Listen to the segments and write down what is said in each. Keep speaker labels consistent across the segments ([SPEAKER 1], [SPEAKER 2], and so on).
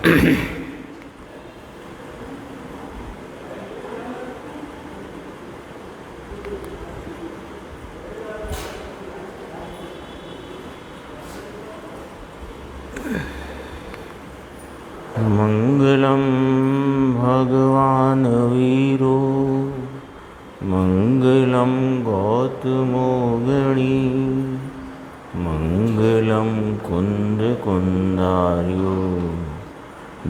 [SPEAKER 1] मंगलम भगवान वीरो मंगलम गौतमो गणी मंगलम कुंद कुंदार्यो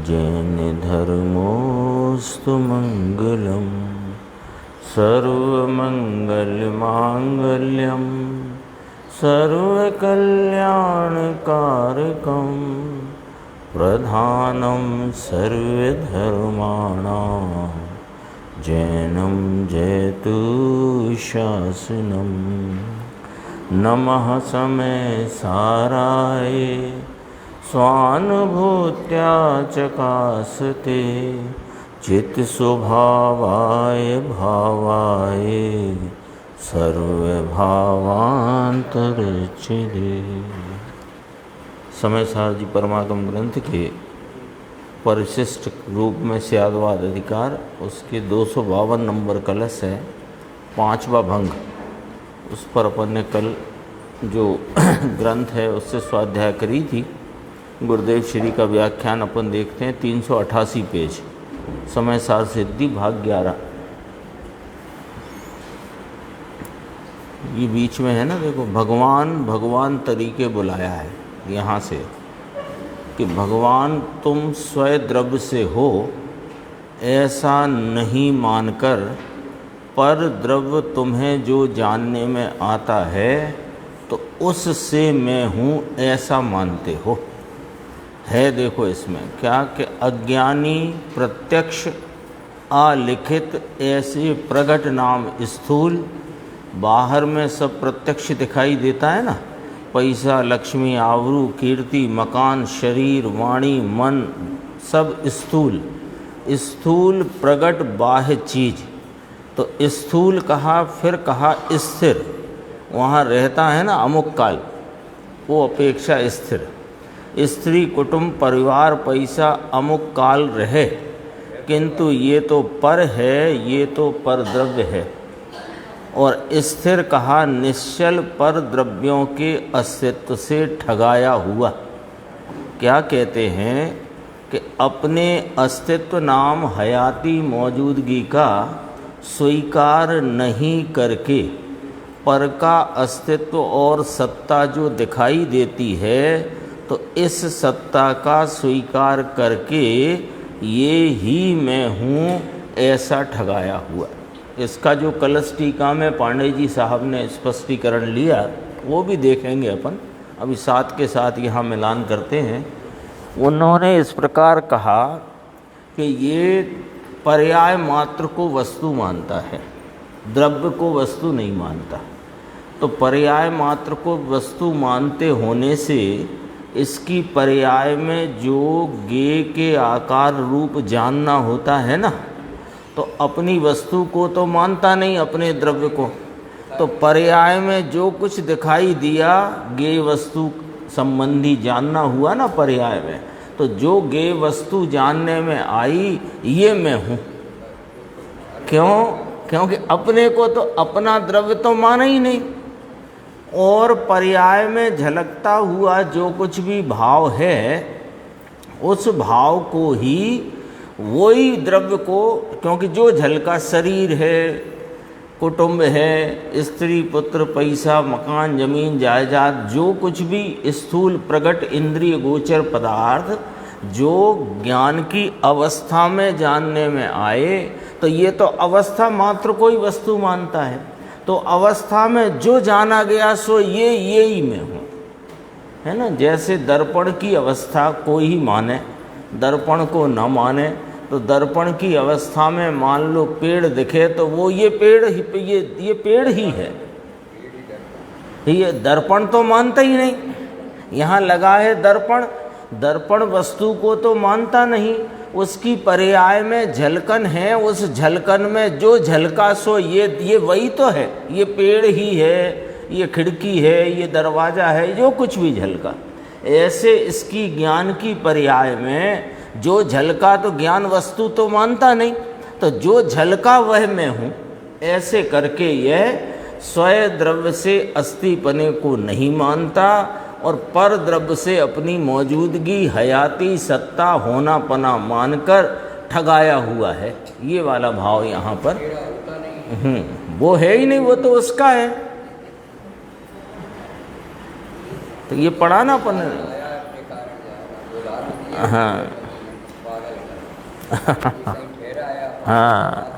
[SPEAKER 1] जैन धर्मोस्तु मंगलम सर्वमंगल मांगल्यम सर्वकल्याणकारकम प्रधानं सर्वधर्माणां जैनं जयतु शासनं। नमः समय साराय स्वानुभूत्या चकासते चित्स्वभावाय भावाय सर्वभावान्तरचिदे। समय सार जी परमागम ग्रंथ के परिशिष्ट रूप में स्यादवाद अधिकार, उसके 252 नंबर कलश है, 5वां भंग। उस पर अपन ने कल जो ग्रंथ है उससे स्वाध्याय करी थी। गुरुदेव श्री का व्याख्यान अपन देखते हैं, 388 पेज, समय सार सिद्धि भाग 11। ये बीच में है ना, देखो, भगवान तरीके बुलाया है यहाँ से कि भगवान तुम स्वयं द्रव्य से हो ऐसा नहीं मानकर, पर द्रव्य तुम्हें जो जानने में आता है तो उससे मैं हूँ ऐसा मानते हो। है देखो इसमें क्या कि अज्ञानी प्रत्यक्ष अलिखित ऐसे प्रगट नाम स्थूल, बाहर में सब प्रत्यक्ष दिखाई देता है ना, पैसा, लक्ष्मी, आबरू, कीर्ति, मकान, शरीर, वाणी, मन, सब स्थूल प्रगट बाह्य चीज। तो स्थूल कहा, फिर कहा स्थिर, वहाँ रहता है ना अमुक काल, वो अपेक्षा स्थिर। स्त्री, कुटुंब, परिवार, पैसा अमुक काल रहे, किंतु ये तो पर है, ये तो पर द्रव्य है। और स्थिर कहा निश्चल पर द्रव्यों के अस्तित्व से ठगाया हुआ। क्या कहते हैं कि अपने अस्तित्व नाम हयाती मौजूदगी का स्वीकार नहीं करके पर का अस्तित्व और सत्ता जो दिखाई देती है, तो इस सत्ता का स्वीकार करके ये ही मैं हूँ ऐसा ठगाया हुआ। इसका जो कलश टीका में पांडे जी साहब ने स्पष्टीकरण लिया वो भी देखेंगे अपन, अभी साथ के साथ यहाँ मिलान करते हैं। उन्होंने इस प्रकार कहा कि ये पर्याय मात्र को वस्तु मानता है, द्रव्य को वस्तु नहीं मानता। तो पर्याय मात्र को वस्तु मानते होने से इसकी पर्याय में जो गे के आकार रूप जानना होता है ना, तो अपनी वस्तु को तो मानता नहीं, अपने द्रव्य को। तो पर्याय में जो कुछ दिखाई दिया गे वस्तु संबंधी जानना हुआ ना पर्याय में, तो जो गे वस्तु जानने में आई ये मैं हूँ। क्यों? क्योंकि अपने को तो अपना द्रव्य तो माना ही नहीं, और पर्याय में झलकता हुआ जो कुछ भी भाव है उस भाव को ही, वही द्रव्य को, क्योंकि जो झलका शरीर है, कुटुंब है, स्त्री पुत्र, पैसा, मकान, जमीन, जायदाद, जो कुछ भी स्थूल प्रगट इंद्रिय गोचर पदार्थ जो ज्ञान की अवस्था में जानने में आए, तो ये तो अवस्था मात्र को ही वस्तु मानता है। तो अवस्था में जो जाना गया सो ये ही मैं हूँ, है ना। जैसे दर्पण की अवस्था कोई ही माने, दर्पण को न माने, तो दर्पण की अवस्था में मान लो पेड़ दिखे तो वो ये पेड़ ही, ये पेड़ ही है, ये दर्पण तो मानता ही नहीं। यहाँ लगा है दर्पण, दर्पण वस्तु को तो मानता नहीं, उसकी पर्याय में झलकन है, उस झलकन में जो झलका सो ये वही तो है, ये पेड़ ही है, ये खिड़की है, ये दरवाज़ा है, जो कुछ भी झलका। ऐसे इसकी ज्ञान की पर्याय में जो झलका तो ज्ञान वस्तु तो मानता नहीं, तो जो झलका वह मैं हूँ, ऐसे करके यह स्वयं द्रव्य से अस्तिपने को नहीं मानता और पर द्रव्य से अपनी मौजूदगी, हयाती, सत्ता, होना पना मानकर ठगाया हुआ है। ये वाला भाव यहाँ पर वो है ही नहीं, वो तो उसका है। तो ये पढ़ा ना अपन। हाँ हाँ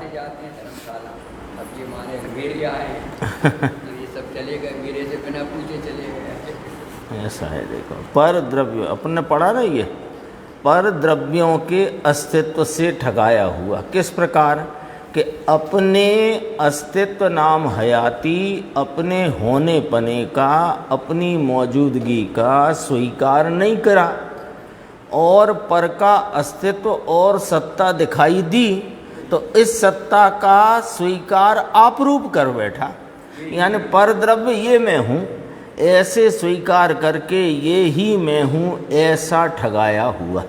[SPEAKER 1] ऐसा है। देखो, पर द्रव्य अपन ने पढ़ा ना, ये पर द्रव्यों के अस्तित्व से ठगाया हुआ। किस प्रकार कि अपने अस्तित्व नाम हयाती, अपने होने पने का, अपनी मौजूदगी का स्वीकार नहीं करा और पर का अस्तित्व और सत्ता दिखाई दी, तो इस सत्ता का स्वीकार आपरूप कर बैठा। यानी पर द्रव्य ये मैं हूँ, ऐसे स्वीकार करके ये ही मैं हूँ, ऐसा ठगाया हुआ।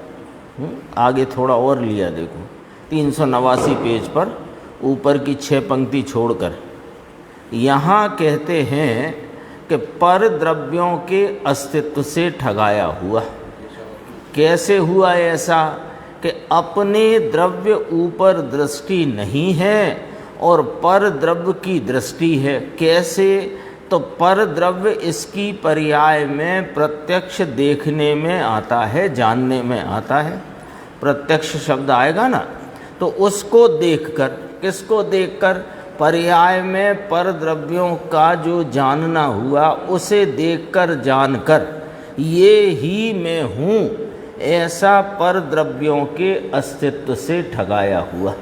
[SPEAKER 1] आगे थोड़ा और लिया, देखो 389 पेज पर ऊपर की 6 पंक्ति छोड़कर यहाँ कहते हैं कि पर द्रव्यों के अस्तित्व से ठगाया हुआ। कैसे हुआ ऐसा कि अपने द्रव्य ऊपर दृष्टि नहीं है और पर द्रव्य की दृष्टि है। कैसे? तो पर द्रव्य इसकी पर्याय में प्रत्यक्ष देखने में आता है, जानने में आता है। प्रत्यक्ष शब्द आएगा ना, तो उसको देखकर, किसको देखकर? पर्याय में पर द्रव्यों का जो जानना हुआ, उसे देखकर जानकर ये ही मैं हूँ, ऐसा पर द्रव्यों के अस्तित्व से ठगाया हुआ।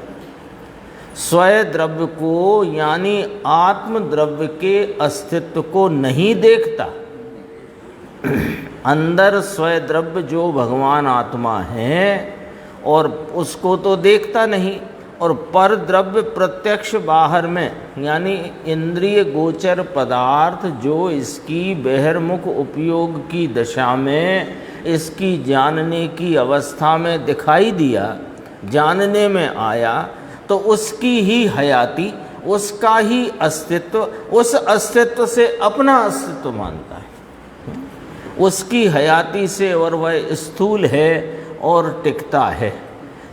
[SPEAKER 1] स्वयं द्रव्य को यानी आत्म द्रव्य के अस्तित्व को नहीं देखता। अंदर स्वयं द्रव्य जो भगवान आत्मा है और उसको तो देखता नहीं, और पर द्रव्य प्रत्यक्ष बाहर में यानी इंद्रिय गोचर पदार्थ जो इसकी बहिर्मुख उपयोग की दशा में, इसकी जानने की अवस्था में दिखाई दिया, जानने में आया, तो उसकी ही हयाती, उसका ही अस्तित्व, उस अस्तित्व से अपना अस्तित्व मानता है। उसकी हयाती से, और वह स्थूल है और टिकता है।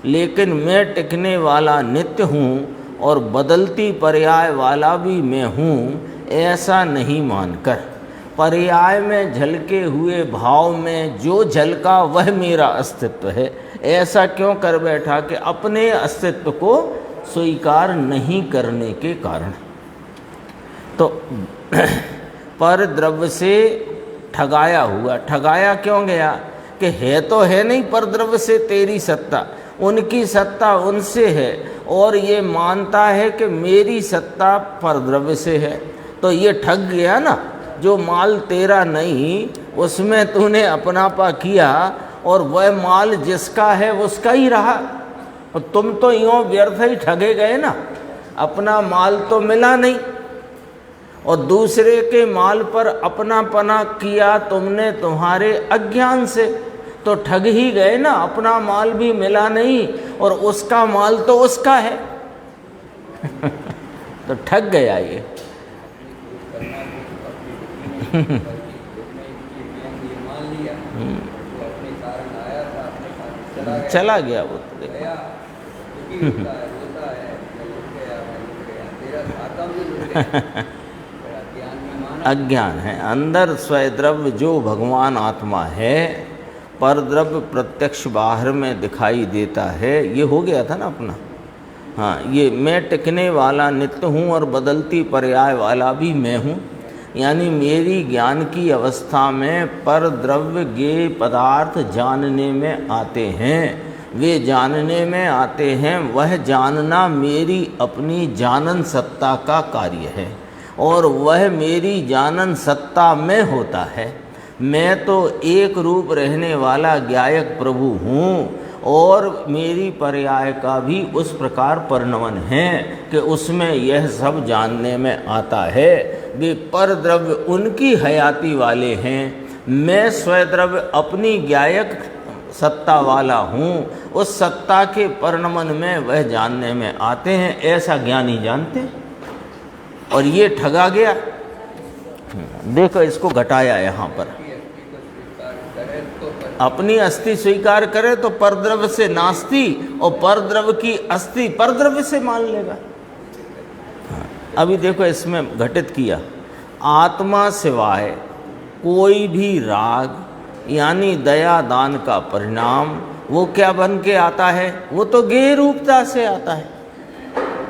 [SPEAKER 1] लेकिन मैं टिकने वाला नित्य हूँ और बदलती पर्याय वाला भी मैं हूँ, ऐसा नहीं मानकर पर्याय में झलके हुए भाव में जो झलका वह मेरा अस्तित्व है, ऐसा क्यों कर बैठा? कि अपने अस्तित्व को स्वीकार नहीं करने के कारण। तो पर द्रव्य से ठगाया हुआ। ठगाया क्यों गया? कि है तो है नहीं पर द्रव्य से तेरी सत्ता, उनकी सत्ता उनसे है, और ये मानता है कि मेरी सत्ता पर द्रव्य से है। तो ये ठग गया ना। जो माल तेरा नहीं, उसमें तूने अपनापा किया, और वह माल जिसका है उसका ही रहा। और तुम तो यूँ व्यर्थ ही ठगे गए ना। अपना माल तो मिला नहीं, और दूसरे के माल पर अपना पना किया तुमने तुम्हारे अज्ञान से, तो ठग ही गए ना। अपना माल भी मिला नहीं और उसका माल तो उसका है। तो ठग गया ये। चला गया वो तो देखो। अज्ञान है। अंदर स्वयं जो भगवान आत्मा है, पर द्रव्य प्रत्यक्ष बाहर में दिखाई देता है। ये हो गया था ना अपना। हाँ, ये मैं टिकने वाला नित्य हूँ और बदलती पर्याय वाला भी मैं हूँ। यानी मेरी ज्ञान की अवस्था में पर द्रव्य गे पदार्थ जानने में आते हैं, वे जानने में आते हैं। वह जानना मेरी अपनी जानन सत्ता का कार्य है, और वह मेरी जानन सत्ता में होता है। मैं तो एक रूप रहने वाला ज्ञायक प्रभु हूँ, और मेरी पर्याय का भी उस प्रकार परिणमन है कि उसमें यह सब जानने में आता है। वे पर द्रव्य उनकी हयाती वाले हैं, मैं स्वयं द्रव्य अपनी ज्ञायक सत्ता वाला हूँ, उस सत्ता के परिणमन में वह जानने में आते हैं, ऐसा ज्ञानी जानते हैं। और ये ठगा गया। देखो इसको घटाया यहाँ पर, अपनी अस्थि स्वीकार करे तो परद्रव्य से नास्ति, और परद्रव्य की अस्थि परद्रव्य से मान लेगा। अभी देखो इसमें घटित किया, आत्मा सिवाय कोई भी राग यानी दया दान का परिणाम वो क्या बन के आता है, वो तो गेय रूपता से आता है।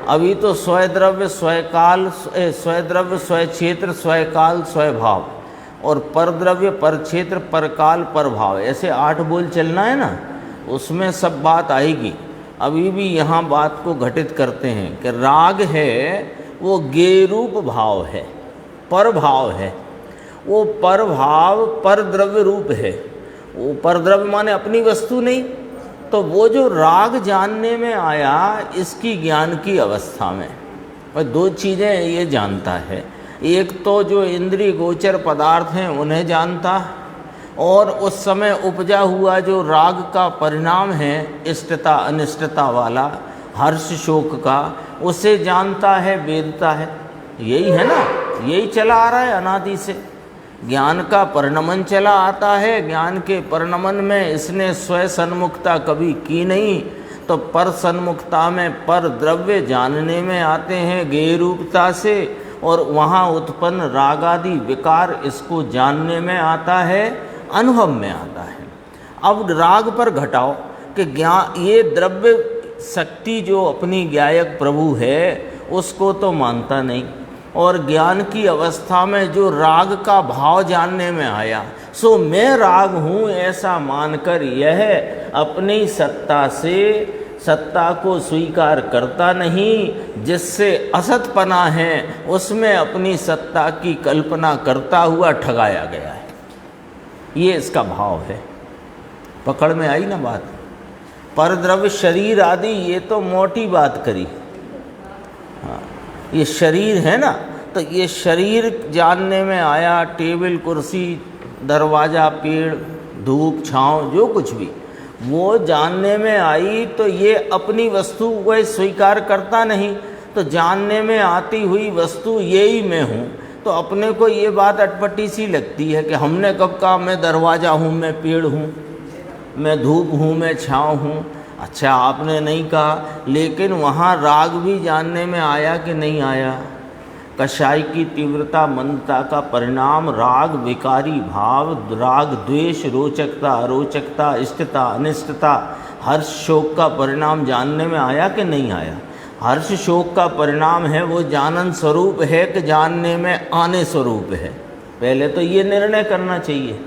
[SPEAKER 1] अभी तो स्वद्रव्य स्वकाल, स्वद्रव्य स्वक्षेत्र स्वकाल स्वभाव, और परद्रव्य परक्षेत्र परकाल परभाव, ऐसे 8 बोल चलना है ना, उसमें सब बात आएगी। अभी भी यहाँ बात को घटित करते हैं कि राग है वो गेय रूप भाव है, परभाव है, वो परभाव परद्रव्य रूप है। वो परद्रव्य माने अपनी वस्तु नहीं। तो वो जो राग जानने में आया इसकी ज्ञान की अवस्था में, और 2 चीज़ें ये जानता है, एक तो जो इंद्रिय गोचर पदार्थ हैं उन्हें जानता, और उस समय उपजा हुआ जो राग का परिणाम है इष्टता अनिष्टता वाला, हर्ष शोक का, उसे जानता है, वेदता है। यही है ना, यही चला आ रहा है अनादि से। ज्ञान का परिणमन चला आता है, ज्ञान के परिणमन में इसने स्वयं सन्मुखता कभी की नहीं, तो पर सन्मुखता में पर द्रव्य जानने में आते हैं गेय रूपता से, और वहाँ उत्पन्न राग आदि विकार इसको जानने में आता है, अनुभव में आता है। अब राग पर घटाओ कि ज्ञान, ये द्रव्य शक्ति जो अपनी ज्ञायक प्रभु है उसको तो मानता नहीं, और ज्ञान की अवस्था में जो राग का भाव जानने में आया, सो मैं राग हूँ ऐसा मानकर यह अपनी सत्ता से सत्ता को स्वीकार करता नहीं, जिससे असतपना है उसमें अपनी सत्ता की कल्पना करता हुआ ठगाया गया है। ये इसका भाव है। पकड़ में आई ना बात। परद्रव्य शरीर आदि ये तो मोटी बात करी। हाँ, ये शरीर है ना, तो ये शरीर जानने में आया, टेबल कुर्सी दरवाज़ा पेड़ धूप छाँव जो कुछ भी वो जानने में आई, तो ये अपनी वस्तु वह स्वीकार करता नहीं। तो जानने में आती हुई वस्तु यही मैं हूँ, तो अपने को ये बात अटपटी सी लगती है कि हमने कब कहा मैं दरवाज़ा हूँ, मैं पेड़ हूँ, मैं धूप हूँ, मैं छाँव हूँ। अच्छा आपने नहीं कहा, लेकिन वहाँ राग भी जानने में आया कि नहीं आया। कषाय की तीव्रता मंदता का परिणाम राग विकारी भाव, राग द्वेष, रोचकता अरोचकता, इष्टता अनिष्टता, हर्ष शोक का परिणाम जानने में आया कि नहीं आया। हर्ष शोक का परिणाम है वो जानन स्वरूप है कि जानने में आने स्वरूप है। पहले तो ये निर्णय करना चाहिए,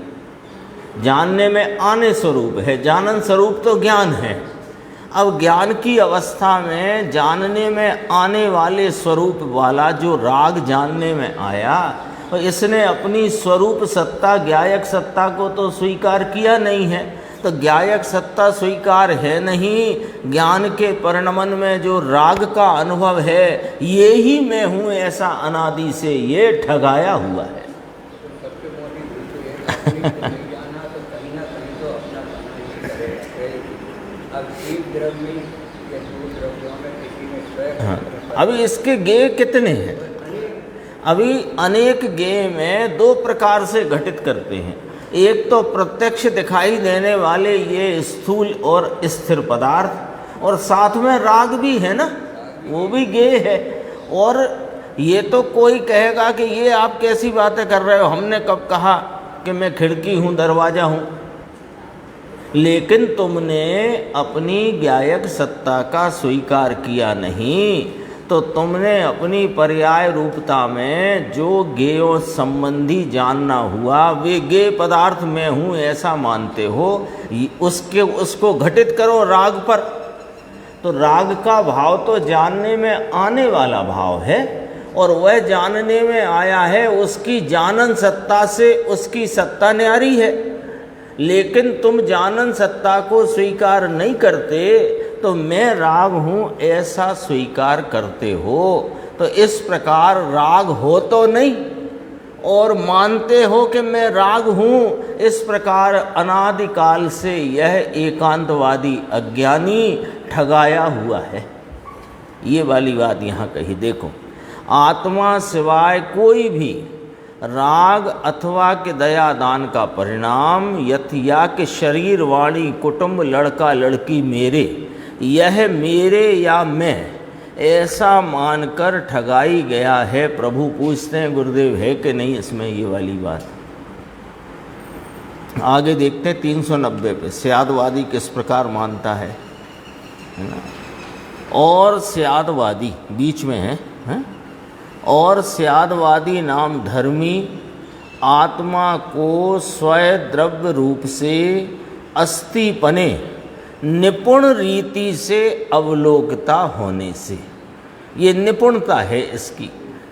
[SPEAKER 1] जानने में आने स्वरूप है, जानन स्वरूप तो ज्ञान है। अब ज्ञान की अवस्था में जानने में आने वाले स्वरूप वाला जो राग जानने में आया, तो इसने अपनी स्वरूप सत्ता ज्ञायक सत्ता को तो स्वीकार किया नहीं है। तो ज्ञायक सत्ता स्वीकार है नहीं, ज्ञान के परिणमन में जो राग का अनुभव है ये ही मैं हूँ ऐसा अनादि से ये ठगाया हुआ है। हाँ, अभी इसके गेय कितने हैं? अभी अनेक गेय में 2 प्रकार से घटित करते हैं। एक तो प्रत्यक्ष दिखाई देने वाले ये स्थूल और स्थिर पदार्थ, और साथ में राग भी है ना, वो भी गेय है। और ये तो कोई कहेगा कि ये आप कैसी बातें कर रहे हो, हमने कब कहा कि मैं खिड़की हूँ दरवाज़ा हूँ। लेकिन तुमने अपनी ज्ञायक सत्ता का स्वीकार किया नहीं, तो तुमने अपनी पर्याय रूपता में जो गेयों संबंधी जानना हुआ वे गेय पदार्थ में हूँ ऐसा मानते हो, उसको घटित करो राग पर। तो राग का भाव तो जानने में आने वाला भाव है, और वह जानने में आया है उसकी जानन सत्ता से, उसकी सत्ता न्यारी है। लेकिन तुम जानन सत्ता को स्वीकार नहीं करते, तो मैं राग हूँ ऐसा स्वीकार करते हो। तो इस प्रकार राग हो तो नहीं, और मानते हो कि मैं राग हूँ, इस प्रकार अनादिकाल से यह एकांतवादी अज्ञानी ठगाया हुआ है। ये वाली बात यहाँ कही। देखो, आत्मा सिवाय कोई भी राग अथवा के दया दान का परिणाम यथया के शरीर वाणी कुटुंब लड़का लड़की मेरे, यह मेरे या मैं ऐसा मानकर ठगाई गया है। प्रभु पूछते हैं गुरुदेव है कि नहीं इसमें ये वाली बात। आगे देखते हैं 390 पे स्यादवादी किस प्रकार मानता है ना। और स्यादवादी बीच में है? और स्यादवादी नाम धर्मी आत्मा को स्वद्रव्य रूप से अस्थिपने निपुण रीति से अवलोकता होने से, ये निपुणता है इसकी।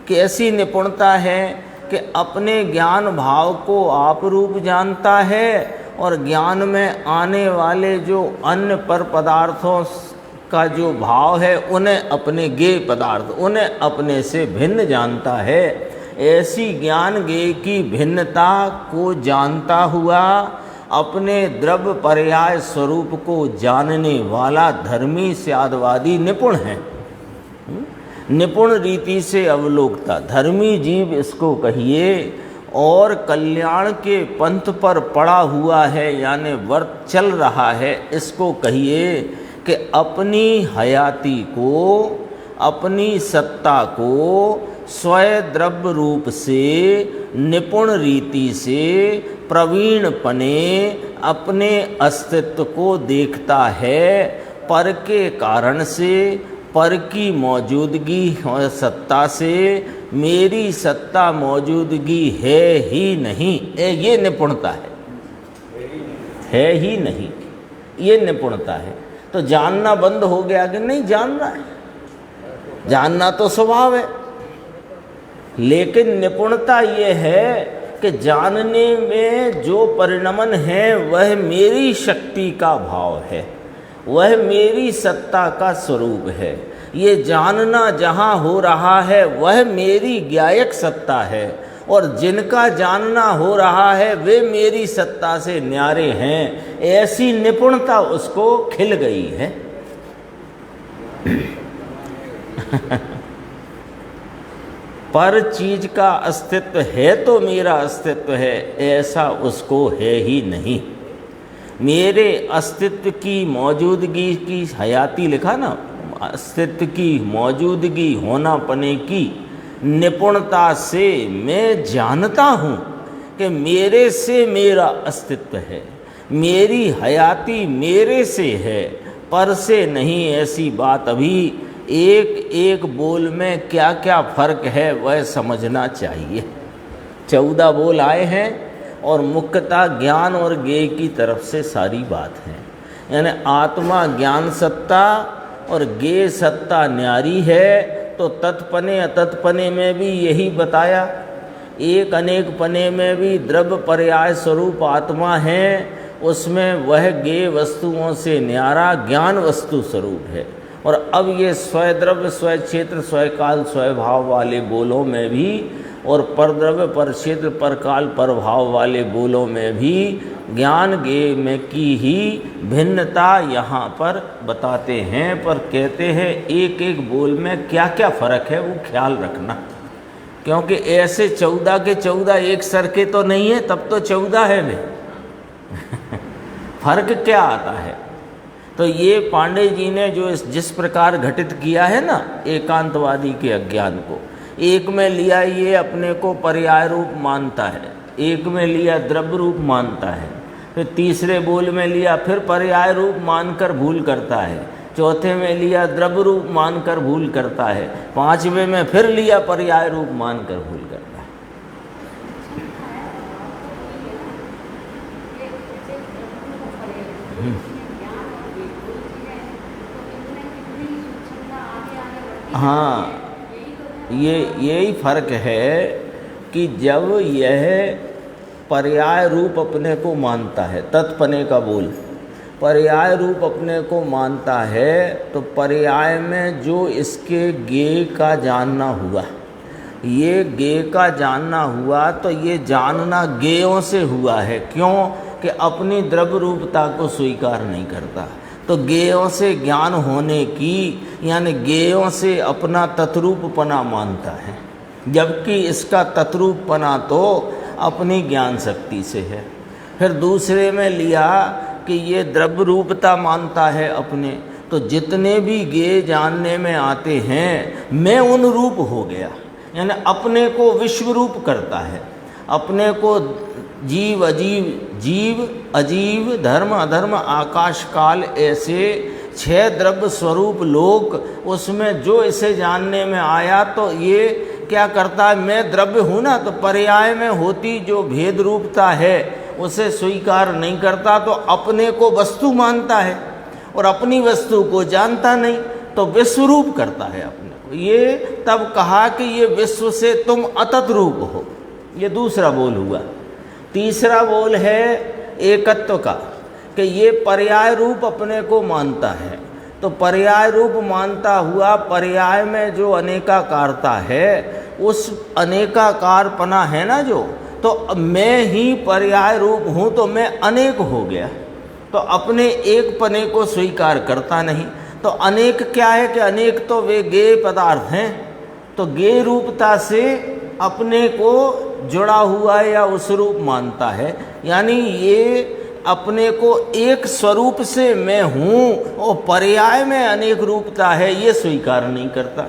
[SPEAKER 1] कैसी निपुणता है कि अपने ज्ञान भाव को आप रूप जानता है और ज्ञान में आने वाले जो अन्य पर पदार्थों का जो भाव है उन्हें अपने ज्ञेय पदार्थ, उन्हें अपने से भिन्न जानता है। ऐसी ज्ञान ज्ञेय की भिन्नता को जानता हुआ अपने द्रव्य पर्याय स्वरूप को जानने वाला धर्मी स्यादवादी निपुण है। निपुण रीति से अवलोकता, धर्मी जीव इसको कहिए, और कल्याण के पंथ पर पड़ा हुआ है यानी वर्त चल रहा है, इसको कहिए कि अपनी हयाती को, अपनी सत्ता को स्वद्रव्य रूप से निपुण रीति से प्रवीणपने अपने अस्तित्व को देखता है। पर के कारण से, पर की मौजूदगी और सत्ता से मेरी सत्ता मौजूदगी है ही नहीं, ये निपुणता है ही नहीं, ये निपुणता है। तो जानना बंद हो गया कि नहीं जान रहा है, जानना तो स्वभाव है, लेकिन निपुणता ये है कि जानने में जो परिणमन है वह मेरी शक्ति का भाव है, वह मेरी सत्ता का स्वरूप है। ये जानना जहाँ हो रहा है वह मेरी ज्ञायक सत्ता है, और जिनका जानना हो रहा है वे मेरी सत्ता से न्यारे हैं। ऐसी निपुणता उसको खिल गई है। पर चीज का अस्तित्व है तो मेरा अस्तित्व है, ऐसा उसको है ही नहीं। मेरे अस्तित्व की मौजूदगी की हयाती लिखा ना, अस्तित्व की मौजूदगी होना पने की निपुणता से मैं जानता हूँ कि मेरे से मेरा अस्तित्व है, मेरी हयाती मेरे से है, पर से नहीं। ऐसी बात अभी एक एक बोल में क्या क्या फर्क है वह समझना चाहिए। 14 बोल आए हैं और मुख्यतः ज्ञान और ज्ञेय की तरफ से सारी बात है। यानी आत्मा ज्ञान सत्ता और ज्ञेय सत्ता न्यारी है, तो तत्पने अतत्पने में भी यही बताया। एक अनेक पने में भी द्रव्य पर्याय स्वरूप आत्मा है, उसमें वह ज्ञेय वस्तुओं से न्यारा ज्ञान वस्तु स्वरूप है। और अब ये स्वद्रव्य स्व क्षेत्र स्वकाल स्वभाव वाले बोलों में भी और परद्रव्य पर क्षेत्र पर काल पर भाव वाले बोलों में भी ज्ञान ज्ञेय में की ही भिन्नता यहाँ पर बताते हैं। पर कहते हैं एक एक बोल में क्या क्या फर्क है वो ख्याल रखना, क्योंकि ऐसे 14 के 14 एक सर के तो नहीं है, तब तो 14 है वे। फर्क क्या आता है? तो ये पांडे जी ने जो जिस प्रकार घटित किया है ना एकांतवादी के अज्ञान को, एक में लिया ये अपने को पर्याय रूप मानता है, एक में लिया द्रव्य रूप मानता है, फिर तीसरे बोल में लिया फिर पर्याय रूप मानकर भूल करता है, चौथे में लिया द्रव्य रूप मानकर भूल करता है, पांचवें में फिर लिया पर्याय रूप मानकर भूल करता है। हाँ, यही फर्क है कि जब यह पर्याय रूप अपने को मानता है, तत्पने का बोल पर्याय रूप अपने को मानता है, तो पर्याय में जो इसके ज्ञेय का जानना हुआ ये ज्ञेय का जानना हुआ तो ये जानना ज्ञेयों से हुआ है। क्यों? कि अपनी द्रव्य रूपता को स्वीकार नहीं करता, तो ज्ञेयों से ज्ञान होने की, यानी ज्ञेयों से अपना तत्रूपपना मानता है, जबकि इसका तत्रूपपना तो अपनी ज्ञान शक्ति से है। फिर दूसरे में लिया कि ये द्रव्य रूपता मानता है अपने, तो जितने भी ज्ञेय जानने में आते हैं मैं उन रूप हो गया, यानी अपने को विश्व रूप करता है, अपने को जीव अजीव धर्म अधर्म आकाश काल ऐसे 6 द्रव्य स्वरूप लोक, उसमें जो इसे जानने में आया तो ये क्या करता है, मैं द्रव्य हूँ ना, तो पर्याय में होती जो भेद रूपता है उसे स्वीकार नहीं करता, तो अपने को वस्तु मानता है और अपनी वस्तु को जानता नहीं, तो विश्वरूप करता है अपने को। ये तब कहा कि ये विश्व से तुम अतत रूप हो, ये दूसरा बोल हुआ। तीसरा बोल है एकत्व का, कि ये पर्याय रूप अपने को मानता है, तो पर्याय रूप मानता हुआ पर्याय में जो अनेकाकारता है, उस अनेकाकारपना है ना जो, तो मैं ही पर्याय रूप हूँ, तो मैं अनेक हो गया, तो अपने एक पने को स्वीकार करता नहीं। तो अनेक क्या है कि अनेक तो वे ज्ञेय पदार्थ हैं, तो ज्ञेय रूपता से अपने को जुड़ा हुआ या उस रूप मानता है, यानी ये अपने को एक स्वरूप से मैं हूँ और पर्याय में अनेक रूपता है, ये स्वीकार नहीं करता।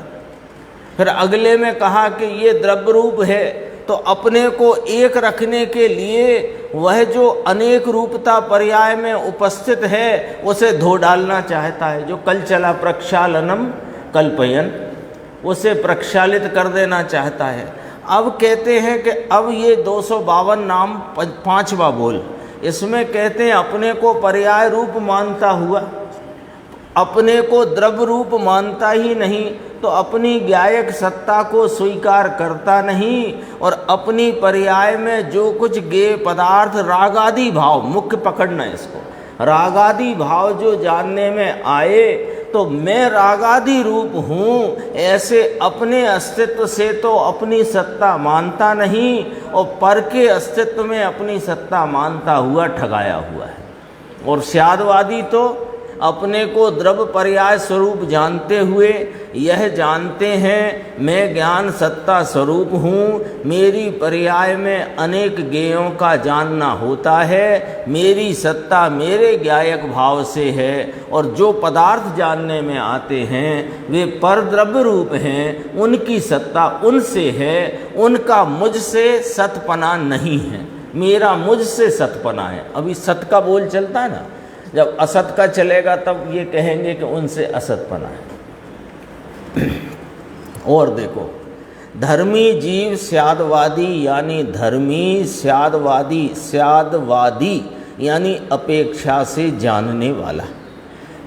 [SPEAKER 1] फिर अगले में कहा कि ये द्रव्य रूप है, तो अपने को एक रखने के लिए वह जो अनेक रूपता पर्याय में उपस्थित है उसे धो डालना चाहता है, जो कल चला प्रक्षालनम कल्पयन, उसे प्रक्षालित कर देना चाहता है। अब कहते हैं कि अब ये 252 नाम 5वां बोल, इसमें कहते हैं अपने को पर्याय रूप मानता हुआ, अपने को द्रव्य रूप मानता ही नहीं, तो अपनी ज्ञायक सत्ता को स्वीकार करता नहीं, और अपनी पर्याय में जो कुछ ज्ञेय पदार्थ रागादि भाव, मुख्य पकड़ना इसको, रागादि भाव जो जानने में आए, तो मैं रागादि रूप हूँ ऐसे अपने अस्तित्व से तो अपनी सत्ता मानता नहीं, और पर के अस्तित्व में अपनी सत्ता मानता हुआ ठगाया हुआ है। और स्यादवादी तो अपने को द्रव्य पर्याय स्वरूप जानते हुए यह जानते हैं मैं ज्ञान सत्ता स्वरूप हूँ, मेरी पर्याय में अनेक ज्ञेयों का जानना होता है, मेरी सत्ता मेरे ज्ञायक भाव से है, और जो पदार्थ जानने में आते हैं वे पर द्रव्य रूप हैं, उनकी सत्ता उनसे है, उनका मुझसे सतपना नहीं है, मेरा मुझसे सतपना है। अभी सत का बोल चलता है ना, जब असत का चलेगा तब ये कहेंगे कि उनसे असतपना है। और देखो, धर्मी जीव स्यादवादी, यानी धर्मी स्यादवादी, स्यादवादी यानी अपेक्षा से जानने वाला,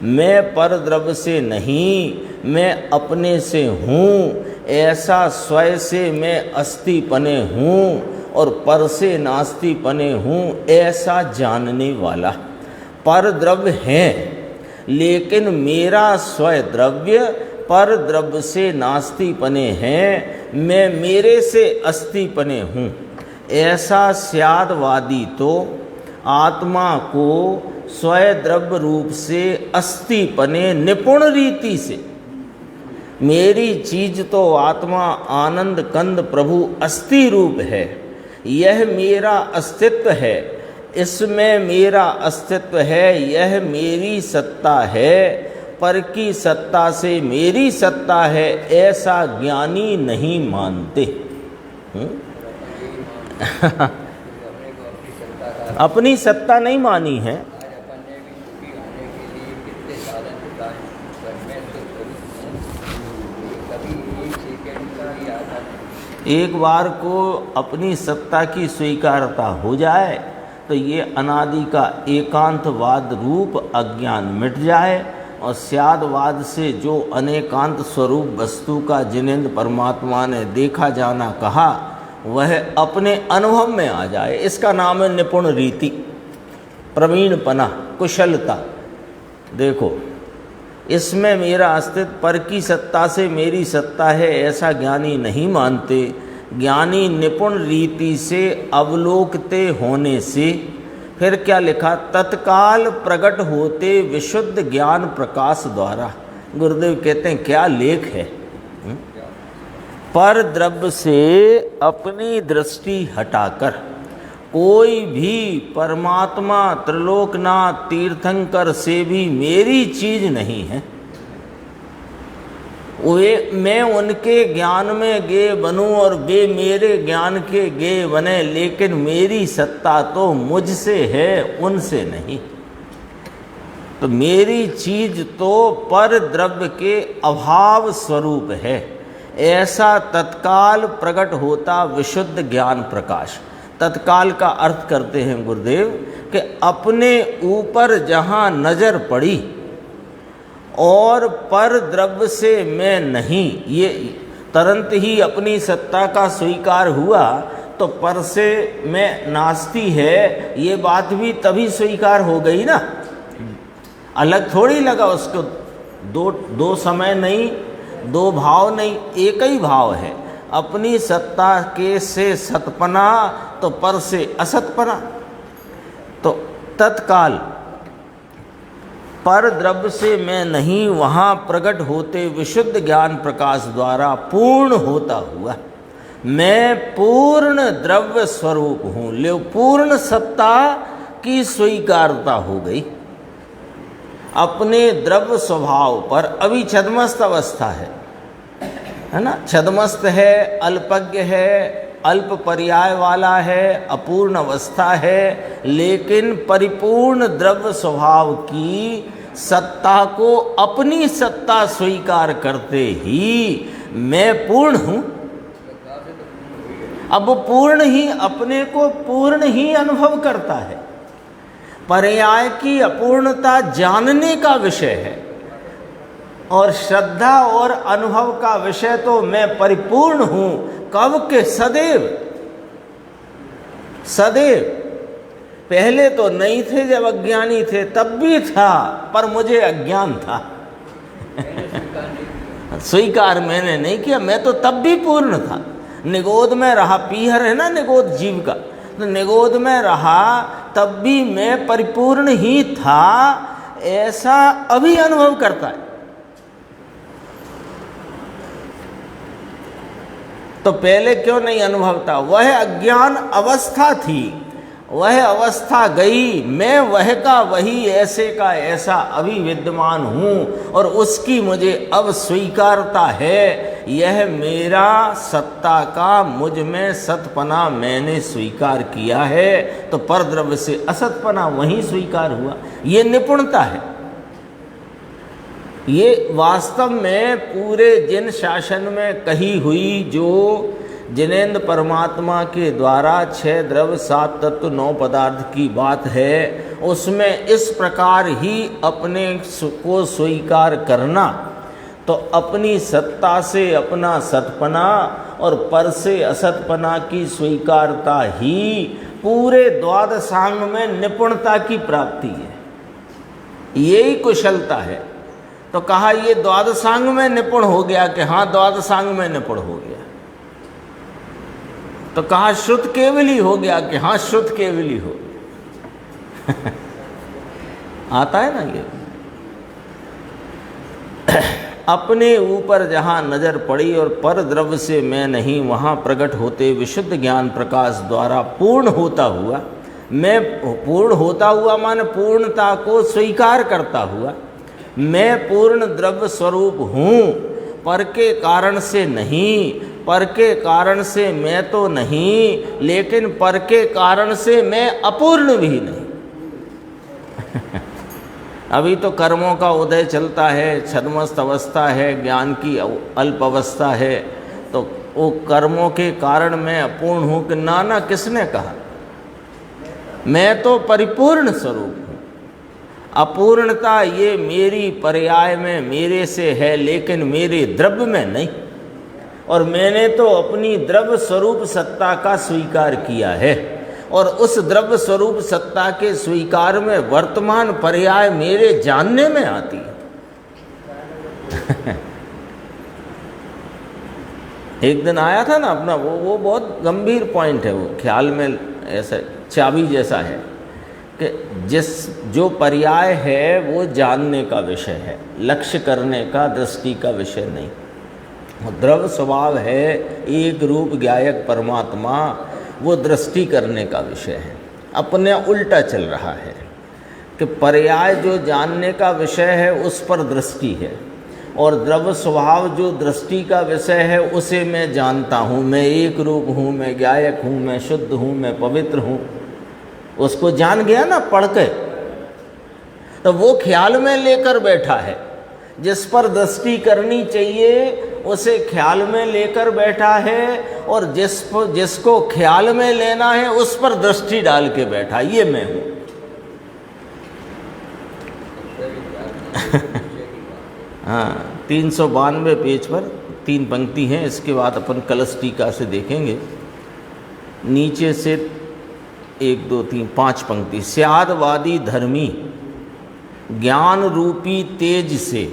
[SPEAKER 1] मैं पर द्रव्य से नहीं, मैं अपने से हूँ, ऐसा स्वयं से मैं अस्ति पने हूँ और पर से नास्ति पने हूँ, ऐसा जानने वाला। पर द्रव्य हैं, लेकिन मेरा स्वय द्रव्य पर द्रव्य से नास्ति पने हैं, मैं मेरे से अस्ति पने हूँ, ऐसा स्यादवादी तो आत्मा को स्वय द्रव्य रूप से अस्ति पने निपुण रीति से, मेरी चीज तो आत्मा आनंद कंद प्रभु अस्ति रूप है, यह मेरा अस्तित्व है, इसमें मेरा अस्तित्व है, यह मेरी सत्ता है, पर की सत्ता से मेरी सत्ता है, ऐसा ज्ञानी नहीं मानते। अपनी सत्ता नहीं मानी है। एक बार को अपनी सत्ता की स्वीकारता हो जाए तो ये अनादि का एकांतवाद रूप अज्ञान मिट जाए, और स्यादवाद से जो अनेकांत स्वरूप वस्तु का जिनेंद्र परमात्मा ने देखा जाना कहा, वह अपने अनुभव में आ जाए। इसका नाम है निपुण रीति, प्रवीणपना, कुशलता। देखो, इसमें मेरा अस्तित्व पर की सत्ता से मेरी सत्ता है ऐसा ज्ञानी नहीं मानते। ज्ञानी निपुण रीति से अवलोकते होने से, फिर क्या लिखा, तत्काल प्रकट होते विशुद्ध ज्ञान प्रकाश द्वारा। गुरुदेव कहते हैं क्या लेख है। पर द्रव्य से अपनी दृष्टि हटाकर कोई भी परमात्मा, त्रिलोकनाथ, तीर्थंकर से भी मेरी चीज नहीं है। वे, मैं उनके ज्ञान में गे बनूं और वे मेरे ज्ञान के गे बने, लेकिन मेरी सत्ता तो मुझसे है, उनसे नहीं। तो मेरी चीज तो पर द्रव्य के अभाव स्वरूप है, ऐसा तत्काल प्रकट होता विशुद्ध ज्ञान प्रकाश। तत्काल का अर्थ करते हैं गुरुदेव कि अपने ऊपर जहाँ नजर पड़ी और पर द्रव्य से मैं नहीं, ये तुरंत ही अपनी सत्ता का स्वीकार हुआ, तो पर से मैं नास्ती है ये बात भी तभी स्वीकार हो गई ना। अलग थोड़ी लगा उसको, दो समय नहीं, दो भाव नहीं, एक ही भाव है। अपनी सत्ता के से सतपना तो पर से असतपना। तो तत्काल पर द्रव्य से मैं नहीं, वहाँ प्रकट होते विशुद्ध ज्ञान प्रकाश द्वारा पूर्ण होता हुआ मैं पूर्ण द्रव्य स्वरूप हूँ। ले पूर्ण सत्ता की स्वीकारता हो गई अपने द्रव्य स्वभाव पर। अभी छद्मस्त अवस्था है ना, छद्मस्त है, अल्पज्ञ है, अल्प पर्याय वाला है, अपूर्ण अवस्था है, लेकिन परिपूर्ण द्रव्य स्वभाव की सत्ता को अपनी सत्ता स्वीकार करते ही मैं पूर्ण हूँ। अब पूर्ण ही अपने को पूर्ण ही अनुभव करता है। पर्याय की अपूर्णता जानने का विषय है और श्रद्धा और अनुभव का विषय तो मैं परिपूर्ण हूं। कब के? सदैव। सदैव। पहले तो नहीं थे, जब अज्ञानी थे तब भी था, पर मुझे अज्ञान था। स्वीकार मैंने नहीं किया, मैं तो तब भी पूर्ण था। निगोद में रहा, पीहर है ना निगोद जीव का, तो निगोद में रहा तब भी मैं परिपूर्ण ही था, ऐसा अभी अनुभव करता है। तो पहले क्यों नहीं अनुभव था? वह अज्ञान अवस्था थी, वह अवस्था गई, मैं वह का वही, ऐसे का ऐसा अभी विद्यमान हूँ और उसकी मुझे अब स्वीकारता है। यह मेरा सत्ता का मुझ में सतपना मैंने स्वीकार किया है, तो परद्रव्य से असतपना वहीं स्वीकार हुआ। ये निपुणता है। ये वास्तव में पूरे जिन शासन में कही हुई, जो जिनेन्द्र परमात्मा के द्वारा 6 द्रव्य 7 तत्व 9 पदार्थ की बात है, उसमें इस प्रकार ही अपने को स्वीकार करना, तो अपनी सत्ता से अपना सतपना और पर से असतपना की स्वीकारता ही पूरे द्वादशांग में निपुणता की प्राप्ति है। यही कुशलता है। तो कहा ये द्वादशांग में निपुण हो गया कि हाँ द्वादशांग में निपुण हो गया। तो कहा शुद्ध केवली हो गया कि हाँ शुद्ध केवली हो गया। आता है ना ये। अपने ऊपर जहाँ नजर पड़ी और पर द्रव्य से मैं नहीं, वहाँ प्रकट होते विशुद्ध ज्ञान प्रकाश द्वारा पूर्ण होता हुआ, मैं पूर्ण होता हुआ माने पूर्णता को स्वीकार करता हुआ, मैं पूर्ण द्रव्य स्वरूप हूँ, पर के कारण से नहीं। पर के कारण से मैं तो नहीं, लेकिन पर के कारण से मैं अपूर्ण भी नहीं। अभी तो कर्मों का उदय चलता है, छद्मस्त अवस्था है, ज्ञान की अल्प अवस्था है, तो वो कर्मों के कारण मैं अपूर्ण हूँ कि ना, किसने कहा? मैं तो परिपूर्ण स्वरूप हूँ। अपूर्णता ये मेरी पर्याय में मेरे से है, लेकिन मेरे द्रव्य में नहीं। और मैंने तो अपनी द्रव्य स्वरूप सत्ता का स्वीकार किया है, और उस द्रव्य स्वरूप सत्ता के स्वीकार में वर्तमान पर्याय मेरे जानने में आती है। एक दिन आया था ना अपना, वो बहुत गंभीर पॉइंट है, वो ख्याल में ऐसा चाबी जैसा है कि जो पर्याय है वो जानने का विषय है, लक्ष्य करने का, दृष्टि का विषय नहीं। द्रव स्वभाव है, एक रूप ज्ञायक परमात्मा, वो दृष्टि करने का विषय है। अपने उल्टा चल रहा है कि पर्याय जो जानने का विषय है उस पर दृष्टि है, और द्रव स्वभाव जो दृष्टि का विषय है उसे मैं जानता हूँ, मैं एक रूप हूँ, मैं ज्ञायक हूँ, मैं शुद्ध हूँ, मैं पवित्र हूँ। उसको जान गया ना पढ़ के, तो वो ख्याल में लेकर बैठा है। जिस पर दृष्टि करनी चाहिए उसे ख्याल में लेकर बैठा है, और जिसको ख्याल में लेना है उस पर दृष्टि डाल के बैठा, ये मैं हूँ। हाँ, 392 पेज पर 3 पंक्ति हैं, इसके बाद अपन कलश टीका से देखेंगे। नीचे से 1 2 3 5 पंक्ति। स्यादवादी धर्मी ज्ञान रूपी तेज से,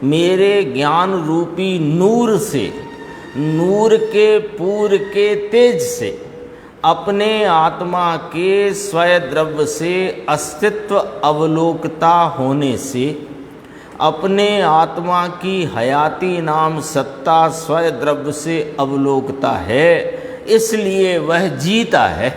[SPEAKER 1] मेरे ज्ञान रूपी नूर से, नूर के पूर के तेज से, अपने आत्मा के स्वयं द्रव्य से अस्तित्व अवलोकता होने से, अपने आत्मा की हयाती नाम सत्ता स्वयं द्रव्य से अवलोकता है, इसलिए वह जीता है,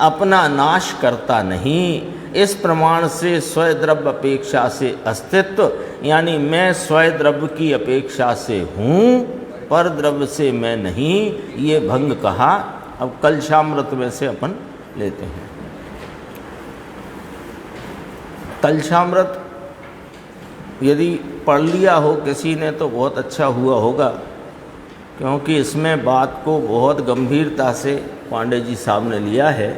[SPEAKER 1] अपना नाश करता नहीं। इस प्रमाण से स्वयं द्रव्य अपेक्षा से अस्तित्व, यानी मैं स्वयं द्रव्य की अपेक्षा से हूँ, पर द्रव्य से मैं नहीं, ये भंग कहा। अब कलशामृत में से अपन लेते हैं। कलशामृत यदि पढ़ लिया हो किसी ने तो बहुत अच्छा हुआ होगा, क्योंकि इसमें बात को बहुत गंभीरता से पांडे जी साहब ने लिया है,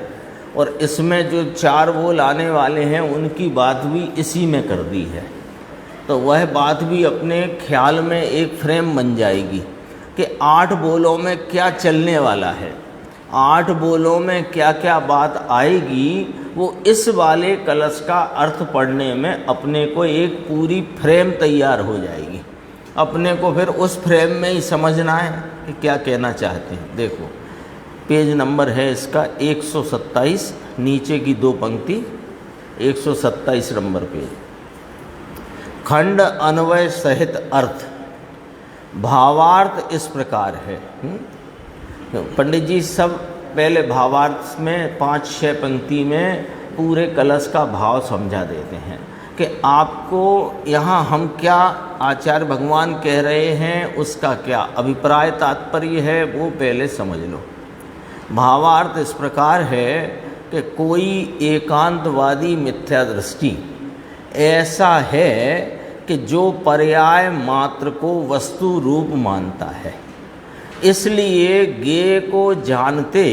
[SPEAKER 1] और इसमें जो 4 बोल आने वाले हैं उनकी बात भी इसी में कर दी है। तो वह बात भी अपने ख्याल में एक फ्रेम बन जाएगी कि 8 बोलों में क्या चलने वाला है, 8 बोलों में क्या क्या बात आएगी, वो इस वाले कलश का अर्थ पढ़ने में अपने को एक पूरी फ्रेम तैयार हो जाएगी। अपने को फिर उस फ्रेम में ही समझना है कि क्या कहना चाहते हैं। देखो, पेज नंबर है इसका 127, नीचे की 2 पंक्ति, 127 नंबर पेज। खंड अन्वय सहित अर्थ, भावार्थ इस प्रकार है। पंडित जी सब पहले भावार्थ में 5-6 पंक्ति में पूरे कलश का भाव समझा देते हैं कि आपको यहाँ हम क्या आचार्य भगवान कह रहे हैं उसका क्या अभिप्राय तात्पर्य है वो पहले समझ लो। भावार्थ इस प्रकार है कि कोई एकांतवादी मिथ्या दृष्टि ऐसा है कि जो पर्याय मात्र को वस्तु रूप मानता है, इसलिए गेय को जानते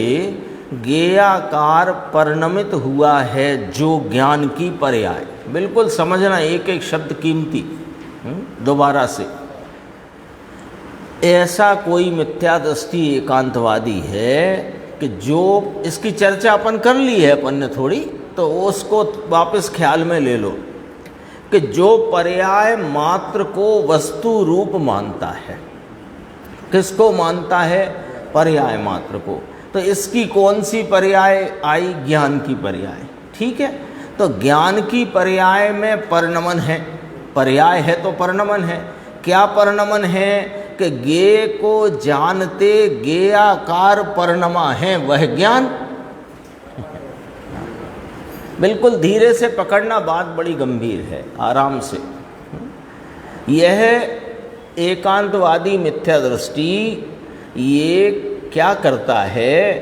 [SPEAKER 1] गेयाकार परिणमित हुआ है जो ज्ञान की पर्याय। बिल्कुल समझना, एक एक शब्द कीमती। दोबारा से, ऐसा कोई मिथ्या दृष्टि एकांतवादी है कि जो, इसकी चर्चा अपन कर ली है अपन ने थोड़ी, तो उसको वापस ख्याल में ले लो कि जो पर्याय मात्र को वस्तु रूप मानता है। किसको मानता है? पर्याय मात्र को। तो इसकी कौन सी पर्याय आई? ज्ञान की पर्याय। ठीक है, तो ज्ञान की पर्याय में परिणमन है, पर्याय है तो परिणमन है। क्या परिणमन है कि गेय को जानते गेयाकार परिणमा है वह ज्ञान। बिल्कुल धीरे से पकड़ना, बात बड़ी गंभीर है, आराम से। यह एकांतवादी मिथ्या दृष्टि ये क्या करता है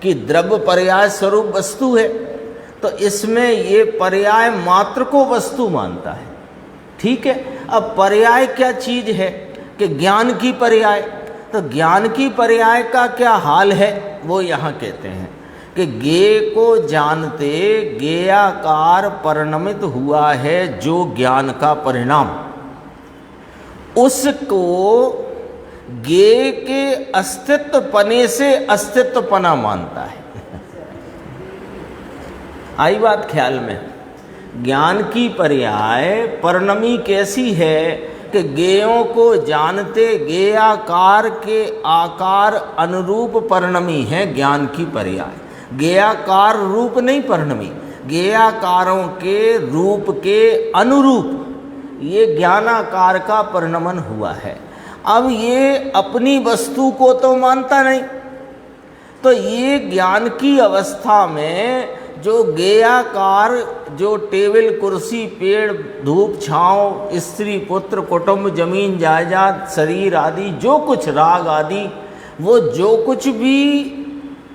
[SPEAKER 1] कि द्रव्य पर्याय स्वरूप वस्तु है, तो इसमें ये पर्याय मात्र को वस्तु मानता है। ठीक है, अब पर्याय क्या चीज है कि ज्ञान की पर्याय। तो ज्ञान की पर्याय का क्या हाल है वो यहाँ कहते हैं कि गेय को जानते गेयाकार परिणमित हुआ है जो ज्ञान का परिणाम, उसको गेय के अस्तित्व पने से अस्तित्वपना मानता है। आई बात ख्याल में? ज्ञान की पर्याय परिणमी कैसी है कि गेयों को जानते गेयाकार के आकार अनुरूप परिणमी है ज्ञान की पर्याय। गेयाकार रूप नहीं परिणमी, गेयाकारों के रूप के अनुरूप ये ज्ञानाकार का परिणमन हुआ है। अब ये अपनी वस्तु को तो मानता नहीं, तो ये ज्ञान की अवस्था में जो गेयाकार, जो टेबल कुर्सी पेड़ धूप छाँव स्त्री पुत्र कुटुंब जमीन जायदाद शरीर आदि जो कुछ राग आदि, वो जो कुछ भी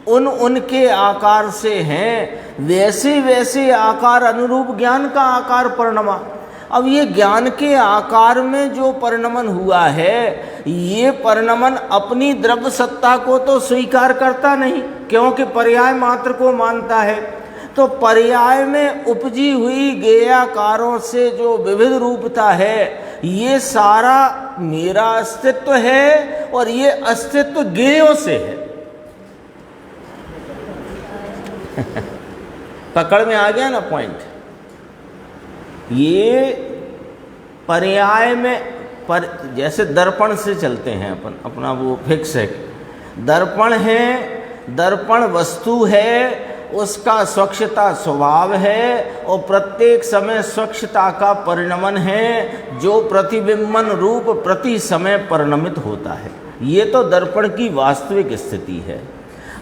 [SPEAKER 1] उनके आकार से हैं वैसे वैसे आकार अनुरूप ज्ञान का आकार परिणमा। अब ये ज्ञान के आकार में जो परिणमन हुआ है, ये परिणमन अपनी द्रव्य सत्ता को तो स्वीकार करता नहीं, क्योंकि पर्याय मात्र को मानता है। तो पर्याय में उपजी हुई गेयाकारों से जो विविध रूपता है, ये सारा मेरा अस्तित्व है और ये अस्तित्व गेयों से है। पकड़ में आ गया ना पॉइंट। ये पर्याय में जैसे दर्पण से चलते हैं अपना वो फिक्स है। दर्पण है, दर्पण वस्तु है, उसका स्वच्छता स्वभाव है और प्रत्येक समय स्वच्छता का परिणमन है जो प्रतिबिंबन रूप प्रति समय परिणमित होता है। ये तो दर्पण की वास्तविक स्थिति है।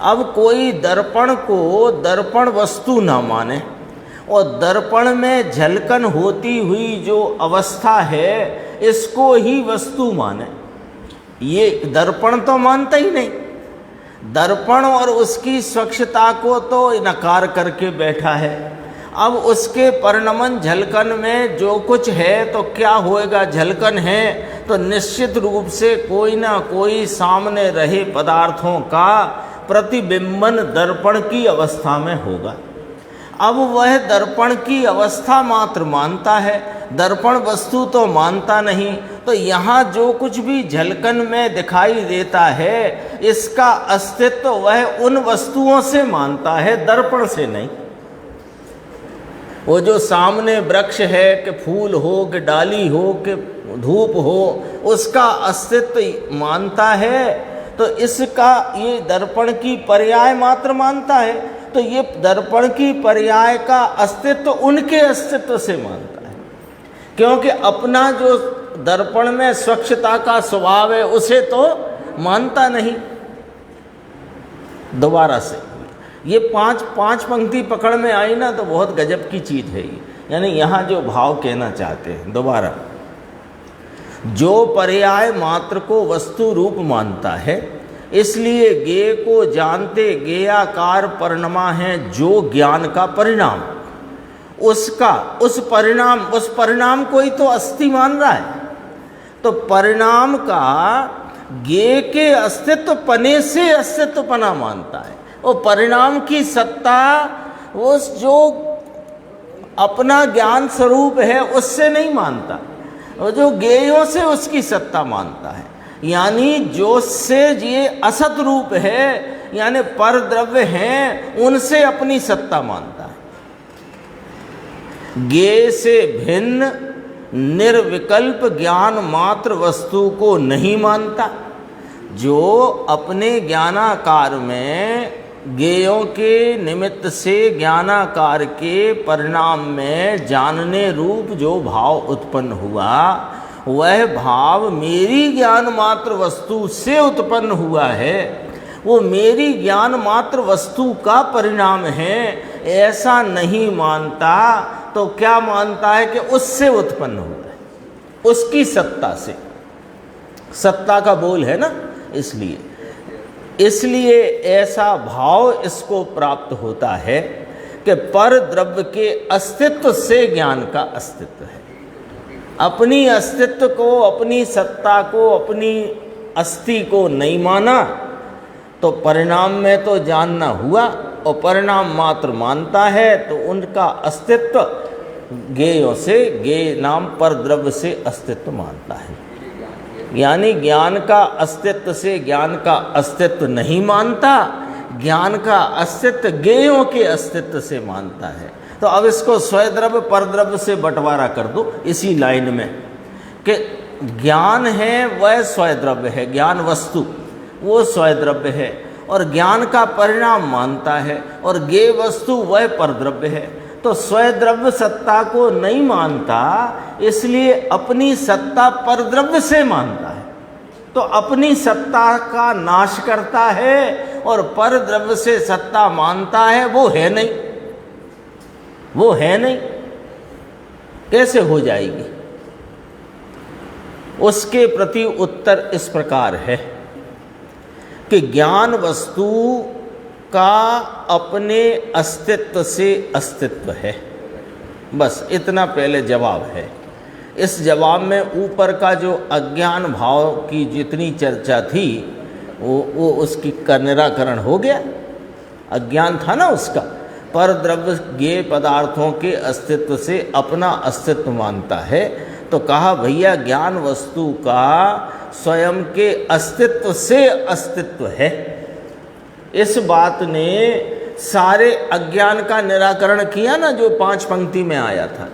[SPEAKER 1] अब कोई दर्पण को दर्पण वस्तु ना माने और दर्पण में झलकन होती हुई जो अवस्था है इसको ही वस्तु माने, ये दर्पण तो मानता ही नहीं। दर्पण और उसकी स्वच्छता को तो इनकार करके बैठा है। अब उसके परिणमन झलकन में जो कुछ है तो क्या होएगा, झलकन है तो निश्चित रूप से कोई ना कोई सामने रहे पदार्थों का प्रतिबिंबन दर्पण की अवस्था में होगा। अब वह दर्पण की अवस्था मात्र मानता है, दर्पण वस्तु तो मानता नहीं। तो यहाँ जो कुछ भी झलकन में दिखाई देता है इसका अस्तित्व वह उन वस्तुओं से मानता है, दर्पण से नहीं। वो जो सामने वृक्ष है कि फूल हो कि डाली हो कि धूप हो, उसका अस्तित्व मानता है। तो इसका ये दर्पण की पर्याय मात्र मानता है। तो ये दर्पण की पर्याय का अस्तित्व उनके अस्तित्व से मानता है, क्योंकि अपना जो दर्पण में स्वच्छता का स्वभाव है उसे तो मानता नहीं। दोबारा से ये पांच पंक्ति पकड़ में आई ना तो बहुत गजब की चीज़ है ये। यानी यहाँ जो भाव कहना चाहते हैं, दोबारा, जो पर्याय मात्र को वस्तु रूप मानता है इसलिए गेय को जानते गेयाकार परिणमा है जो ज्ञान का परिणाम, उस परिणाम को ही तो अस्थि मान रहा है। तो परिणाम का गेय के अस्तित्व पने से अस्तित्वपना मानता है। वो परिणाम की सत्ता उस जो अपना ज्ञान स्वरूप है उससे नहीं मानता, वो जो गेयों से उसकी सत्ता मानता है। यानी जो से ये असत रूप है यानी पर द्रव्य हैं उनसे अपनी सत्ता मानता है। गेय से भिन्न निर्विकल्प ज्ञान मात्र वस्तु को नहीं मानता। जो अपने ज्ञानाकार में गेयों के निमित्त से ज्ञानाकार के परिणाम में जानने रूप जो भाव उत्पन्न हुआ, वह भाव मेरी ज्ञान मात्र वस्तु से उत्पन्न हुआ है, वो मेरी ज्ञान मात्र वस्तु का परिणाम है, ऐसा नहीं मानता। तो क्या मानता है कि उससे उत्पन्न हुआ है, उसकी सत्ता से। सत्ता का बोल है ना, इसलिए ऐसा भाव इसको प्राप्त होता है कि पर द्रव्य के अस्तित्व से ज्ञान का अस्तित्व है। अपनी अस्तित्व को, अपनी सत्ता को, अपनी अस्थि को नहीं माना तो परिणाम में तो जानना हुआ, और परिणाम मात्र मानता है तो उनका अस्तित्व गेयों से, गेय नाम पर द्रव्य से अस्तित्व मानता है। यानी ज्ञान का अस्तित्व से ज्ञान का अस्तित्व नहीं मानता, ज्ञान का अस्तित्व गेयों के अस्तित्व से मानता है। तो अब इसको स्वद्रव्य परद्रव्य से बंटवारा कर दो इसी लाइन में कि ज्ञान है वह स्वयं है, ज्ञान वस्तु वो स्वयं है, और ज्ञान का परिणाम मानता है, और ज्ञेय वस्तु वह परद्रव्य है। तो स्वयं सत्ता को नहीं मानता, इसलिए अपनी सत्ता परद्रव्य से मानता है। तो अपनी सत्ता का नाश करता है और परद्रव्य से सत्ता मानता है, वो है नहीं, वो है नहीं, कैसे हो जाएगी? उसके प्रति उत्तर इस प्रकार है कि ज्ञान वस्तु का अपने अस्तित्व से अस्तित्व है। बस इतना पहले जवाब है। इस जवाब में ऊपर का जो अज्ञान भाव की जितनी चर्चा थी वो उसकी का निराकरण हो गया। अज्ञान था ना उसका, परद्रव्य ज्ञेय पदार्थों के अस्तित्व से अपना अस्तित्व मानता है। तो कहा भैया ज्ञान वस्तु का स्वयं के अस्तित्व से अस्तित्व है। इस बात ने सारे अज्ञान का निराकरण किया ना, जो 5 पंक्ति में आया था।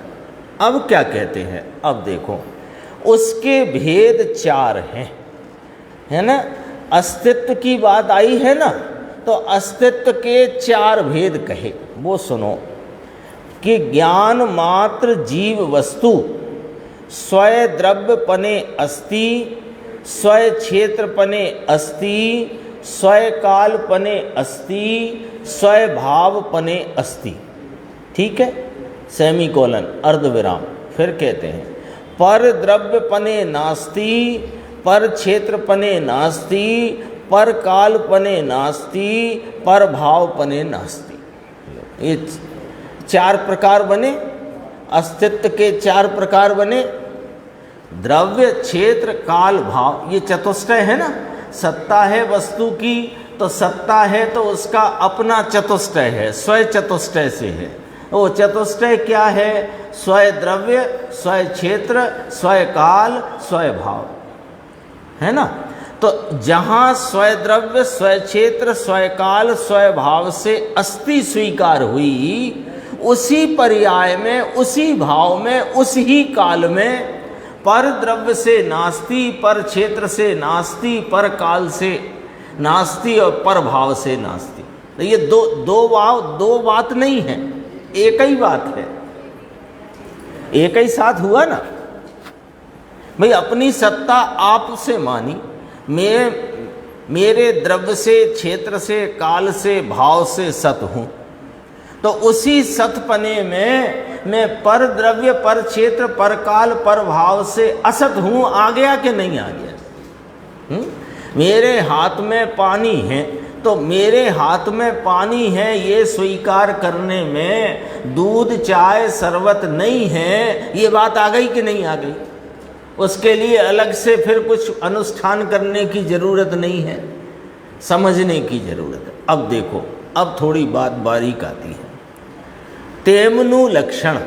[SPEAKER 1] अब क्या कहते हैं? अब देखो, उसके भेद 4 हैं, है ना। अस्तित्व की बात आई है ना, तो अस्तित्व के 4 भेद कहे, वो सुनो कि ज्ञान मात्र जीव वस्तु स्वय द्रव्यपने अस्ति, स्वय क्षेत्रपने अस्ति, स्वय कालपने अस्ति, स्वय भावपने अस्ति। ठीक है, सेमीकोलन अर्धविराम। फिर कहते हैं पर द्रव्यपने नास्ति, पर क्षेत्रपने नास्ति, पर कालपने नास्ति, पर भावपने नास्ति। ये 4 प्रकार बने, अस्तित्व के 4 प्रकार बने। द्रव्य, क्षेत्र, काल, भाव, ये चतुष्टय है ना। सत्ता है वस्तु की, तो सत्ता है तो उसका अपना चतुष्टय है, स्वय चतुष्टय से है। वो चतुष्टय क्या है? स्वय द्रव्य, स्वय क्षेत्र, स्वय काल, स्वय भाव, है ना। तो जहाँ स्वय द्रव्य, स्वय क्षेत्र, स्वय काल, स्वय भाव से अस्ति स्वीकार हुई, उसी पर्याय में, उसी भाव में, उसी काल में पर द्रव्य से नास्ति, पर क्षेत्र से नास्ति, पर काल से नास्ति और पर भाव से नास्ति। तो ये दो बात नहीं है, एक ही बात है, एक ही साथ हुआ ना भाई। अपनी सत्ता आप से मानी, मेरे द्रव्य से, क्षेत्र से, काल से, भाव से सत हूँ, तो उसी सतपने में मैं पर द्रव्य, पर क्षेत्र, पर काल, पर भाव से असत हूँ। आ गया कि नहीं आ गया? मेरे हाथ में पानी है, तो मेरे हाथ में पानी है ये स्वीकार करने में दूध, चाय, शरबत नहीं है, ये बात आ गई कि नहीं आ गई? उसके लिए अलग से फिर कुछ अनुष्ठान करने की ज़रूरत नहीं है, समझने की ज़रूरत है। अब देखो, अब थोड़ी बात बारीक आती है। तेमनु लक्षण,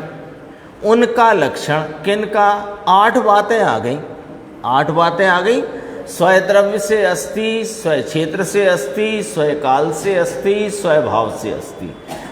[SPEAKER 1] उनका लक्षण किनका? 8 बातें आ गई, 8 बातें आ गई। स्वय द्रव्य से अस्ति, स्वय क्षेत्र से अस्ति, स्वय काल से अस्ति, स्वय भाव से अस्ति,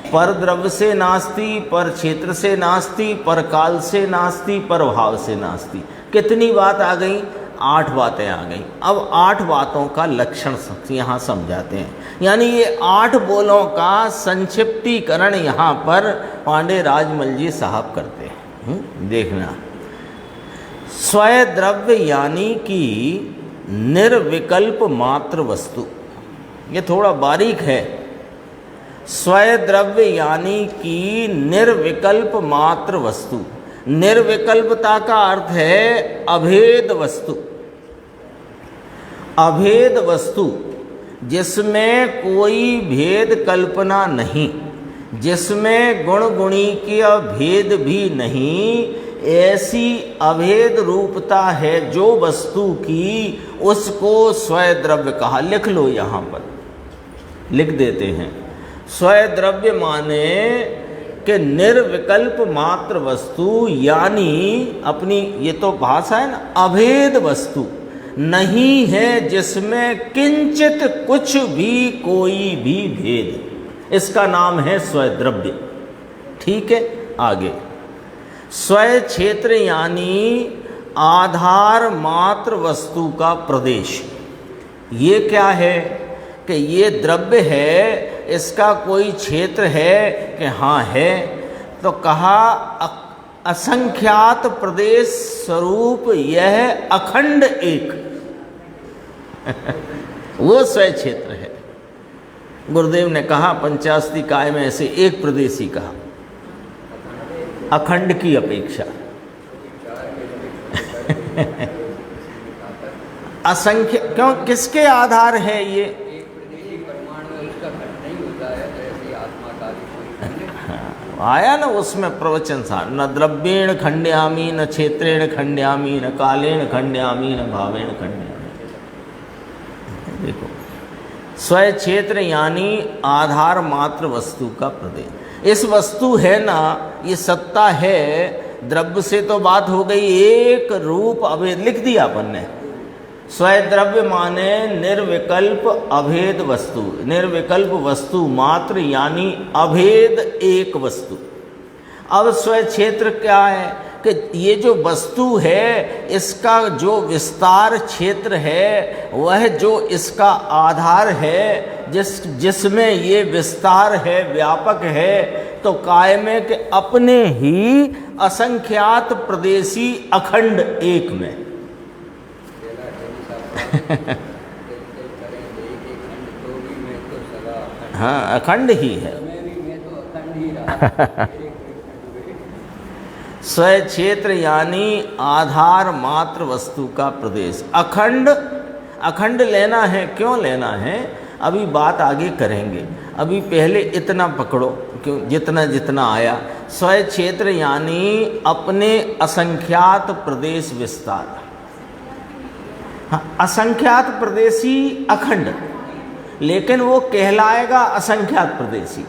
[SPEAKER 1] पर द्रव्य से नास्ति, पर क्षेत्र से नास्ति, पर काल से नास्ति, पर भाव से नास्ति। कितनी बात आ गई? 8 बातें आ गई। अब 8 बातों का लक्षण यहाँ समझाते हैं, यानी ये 8 बोलों का संक्षिप्तीकरण यहाँ पर पांडे राजमल जी साहब करते हैं। देखना, स्वय द्रव्य यानी कि निर्विकल्प मात्र वस्तु, ये थोड़ा बारीक है। स्वय द्रव्य यानी कि निर्विकल्प मात्र वस्तु। निर्विकल्पता का अर्थ है अभेद वस्तु। अभेद वस्तु जिसमें कोई भेद कल्पना नहीं, जिसमें गुण गुणी की भेद भी नहीं, ऐसी अभेद रूपता है जो वस्तु की, उसको स्वय द्रव्य कहा। लिख लो, यहाँ पर लिख देते हैं। स्वय द्रव्य माने कि निर्विकल्प मात्र वस्तु, यानी अपनी ये तो भाषा है ना, अभेद वस्तु नहीं है जिसमें किंचित कुछ भी कोई भी भेद, इसका नाम है स्वय द्रव्य। ठीक है, आगे। स्वय क्षेत्र यानी आधार मात्र वस्तु का प्रदेश। ये क्या है कि ये द्रव्य है, इसका कोई क्षेत्र है कि हाँ है, तो कहा असंख्यात प्रदेश स्वरूप यह अखंड एक वो स्वयं क्षेत्र है। गुरुदेव ने कहा पंचाशती काय में ऐसे एक प्रदेशी कहा, अखंड की अपेक्षा असंख्य। क्यों, किसके आधार है ये? आया ना उसमें प्रवचन सा, न द्रव्येण खंड्यामी न क्षेत्रेण खंड्यामी न कालेण खंड्यामी न भावेण खंड्यामी। देखो, स्वयं क्षेत्र यानी आधार मात्र वस्तु का प्रदेश। इस वस्तु है ना, ये सत्ता है, द्रव्य से तो बात हो गई, एक रूप अभेद लिख दिया अपन ने। स्वयं द्रव्य माने निर्विकल्प अभेद वस्तु, निर्विकल्प वस्तु मात्र यानी अभेद एक वस्तु। अब स्वयं क्षेत्र क्या है कि ये जो वस्तु है इसका जो विस्तार क्षेत्र है, वह जो इसका आधार है, जिसमें ये विस्तार है, व्यापक है, तो काय में कि अपने ही असंख्यात प्रदेशी अखंड एक में हाँ, अखंड ही है। स्वयं क्षेत्र यानी आधार मात्र वस्तु का प्रदेश। अखंड, अखंड लेना है, क्यों लेना है अभी बात आगे करेंगे, अभी पहले इतना पकड़ो क्यों, जितना जितना आया। स्वयं क्षेत्र यानी अपने असंख्यात प्रदेश विस्तार। हाँ, असंख्यात प्रदेशी अखंड, लेकिन वो कहलाएगा असंख्यात प्रदेशी।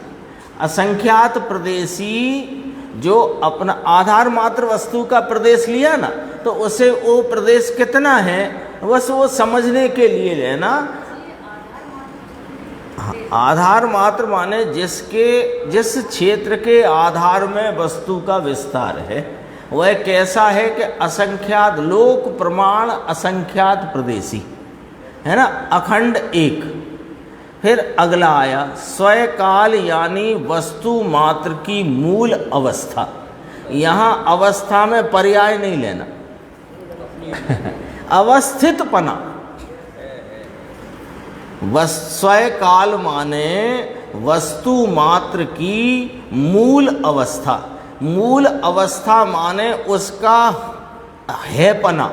[SPEAKER 1] असंख्यात प्रदेशी जो अपना आधार मात्र वस्तु का प्रदेश लिया ना, तो उसे वो प्रदेश कितना है बस वो समझने के लिए लेना। आधार मात्र माने जिस क्षेत्र के आधार में वस्तु का विस्तार है, वह कैसा है कि असंख्यात लोक प्रमाण असंख्यात प्रदेशी है ना, अखंड एक। फिर अगला आया स्वयं काल यानी वस्तु मात्र की मूल अवस्था। यहाँ अवस्था में पर्याय नहीं लेना अवस्थितपना। स्वयं काल माने वस्तु मात्र की मूल अवस्था। मूल अवस्था माने उसका हैपना,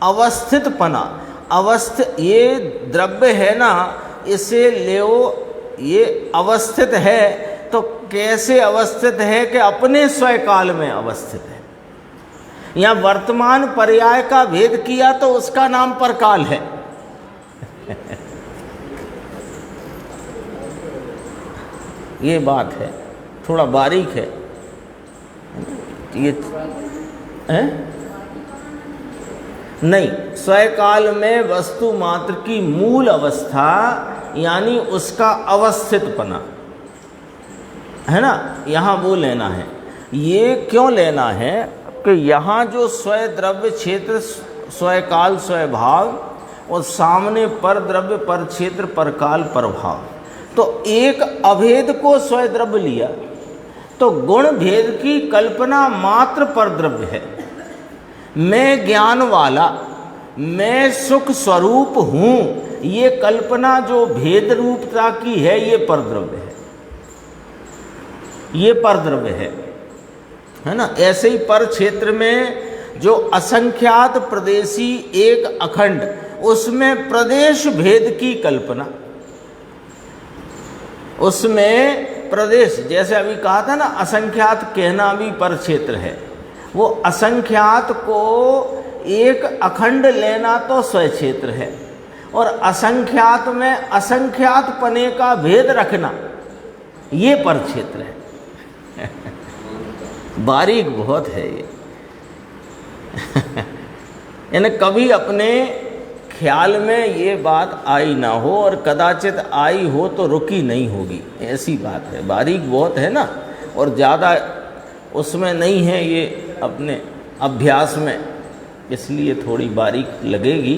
[SPEAKER 1] अवस्थितपना। ये द्रव्य है ना, इसे लेओ, ये अवस्थित है, तो कैसे अवस्थित है कि अपने स्वयं काल में अवस्थित है। यहाँ वर्तमान पर्याय का भेद किया तो उसका नाम परकाल है ये बात है, थोड़ा बारीक है ये है? नहीं, स्वयं काल में वस्तु मात्र की मूल अवस्था यानी उसका अवस्थितपना है ना, यहाँ वो लेना है। ये क्यों लेना है कि यहाँ जो स्वयं द्रव्य क्षेत्र, स्वयं काल, स्वयं भाव, और सामने पर द्रव्य, पर क्षेत्र, पर काल, पर भाव, तो एक अभेद को स्वयं द्रव्य लिया तो गुण भेद की कल्पना मात्र पर द्रव्य है। मैं ज्ञान वाला, मैं सुख स्वरूप हूँ, ये कल्पना जो भेद रूपता की है, ये परद्रव्य है, ये परद्रव्य है ना। ऐसे ही पर क्षेत्र में जो असंख्यात प्रदेशी एक अखंड, उसमें प्रदेश भेद की कल्पना, उसमें प्रदेश, जैसे अभी कहा था ना, असंख्यात कहना भी पर क्षेत्र है। वो असंख्यात को एक अखंड लेना तो स्वयं क्षेत्र है, और असंख्यात में असंख्यात पने का भेद रखना ये पर क्षेत्र है बारीक बहुत है ये यानी कभी अपने ख्याल में ये बात आई ना हो, और कदाचित आई हो तो रुकी नहीं होगी, ऐसी बात है। बारीक बहुत है ना, और ज़्यादा उसमें नहीं है ये अपने अभ्यास में, इसलिए थोड़ी बारीक लगेगी,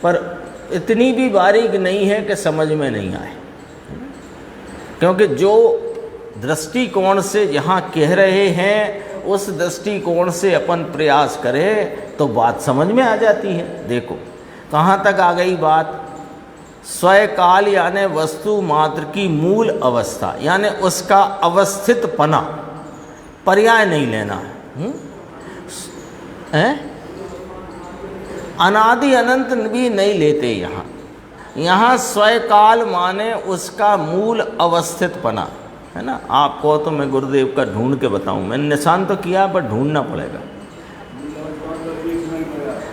[SPEAKER 1] पर इतनी भी बारीक नहीं है कि समझ में नहीं आए, क्योंकि जो दृष्टिकोण से यहाँ कह रहे हैं उस दृष्टिकोण से अपन प्रयास करें तो बात समझ में आ जाती है। देखो कहाँ तक आ गई बात। स्वकाल यानी वस्तु मात्र की मूल अवस्था, यानी उसका अवस्थित पना, पर्याय नहीं लेना है। अनादि अनंत भी नहीं लेते यहाँ। यहाँ स्वकाल माने उसका मूल अवस्थित पना है ना। आपको तो मैं गुरुदेव का ढूंढ के बताऊं, मैंने निशान तो किया पर ढूंढना पड़ेगा।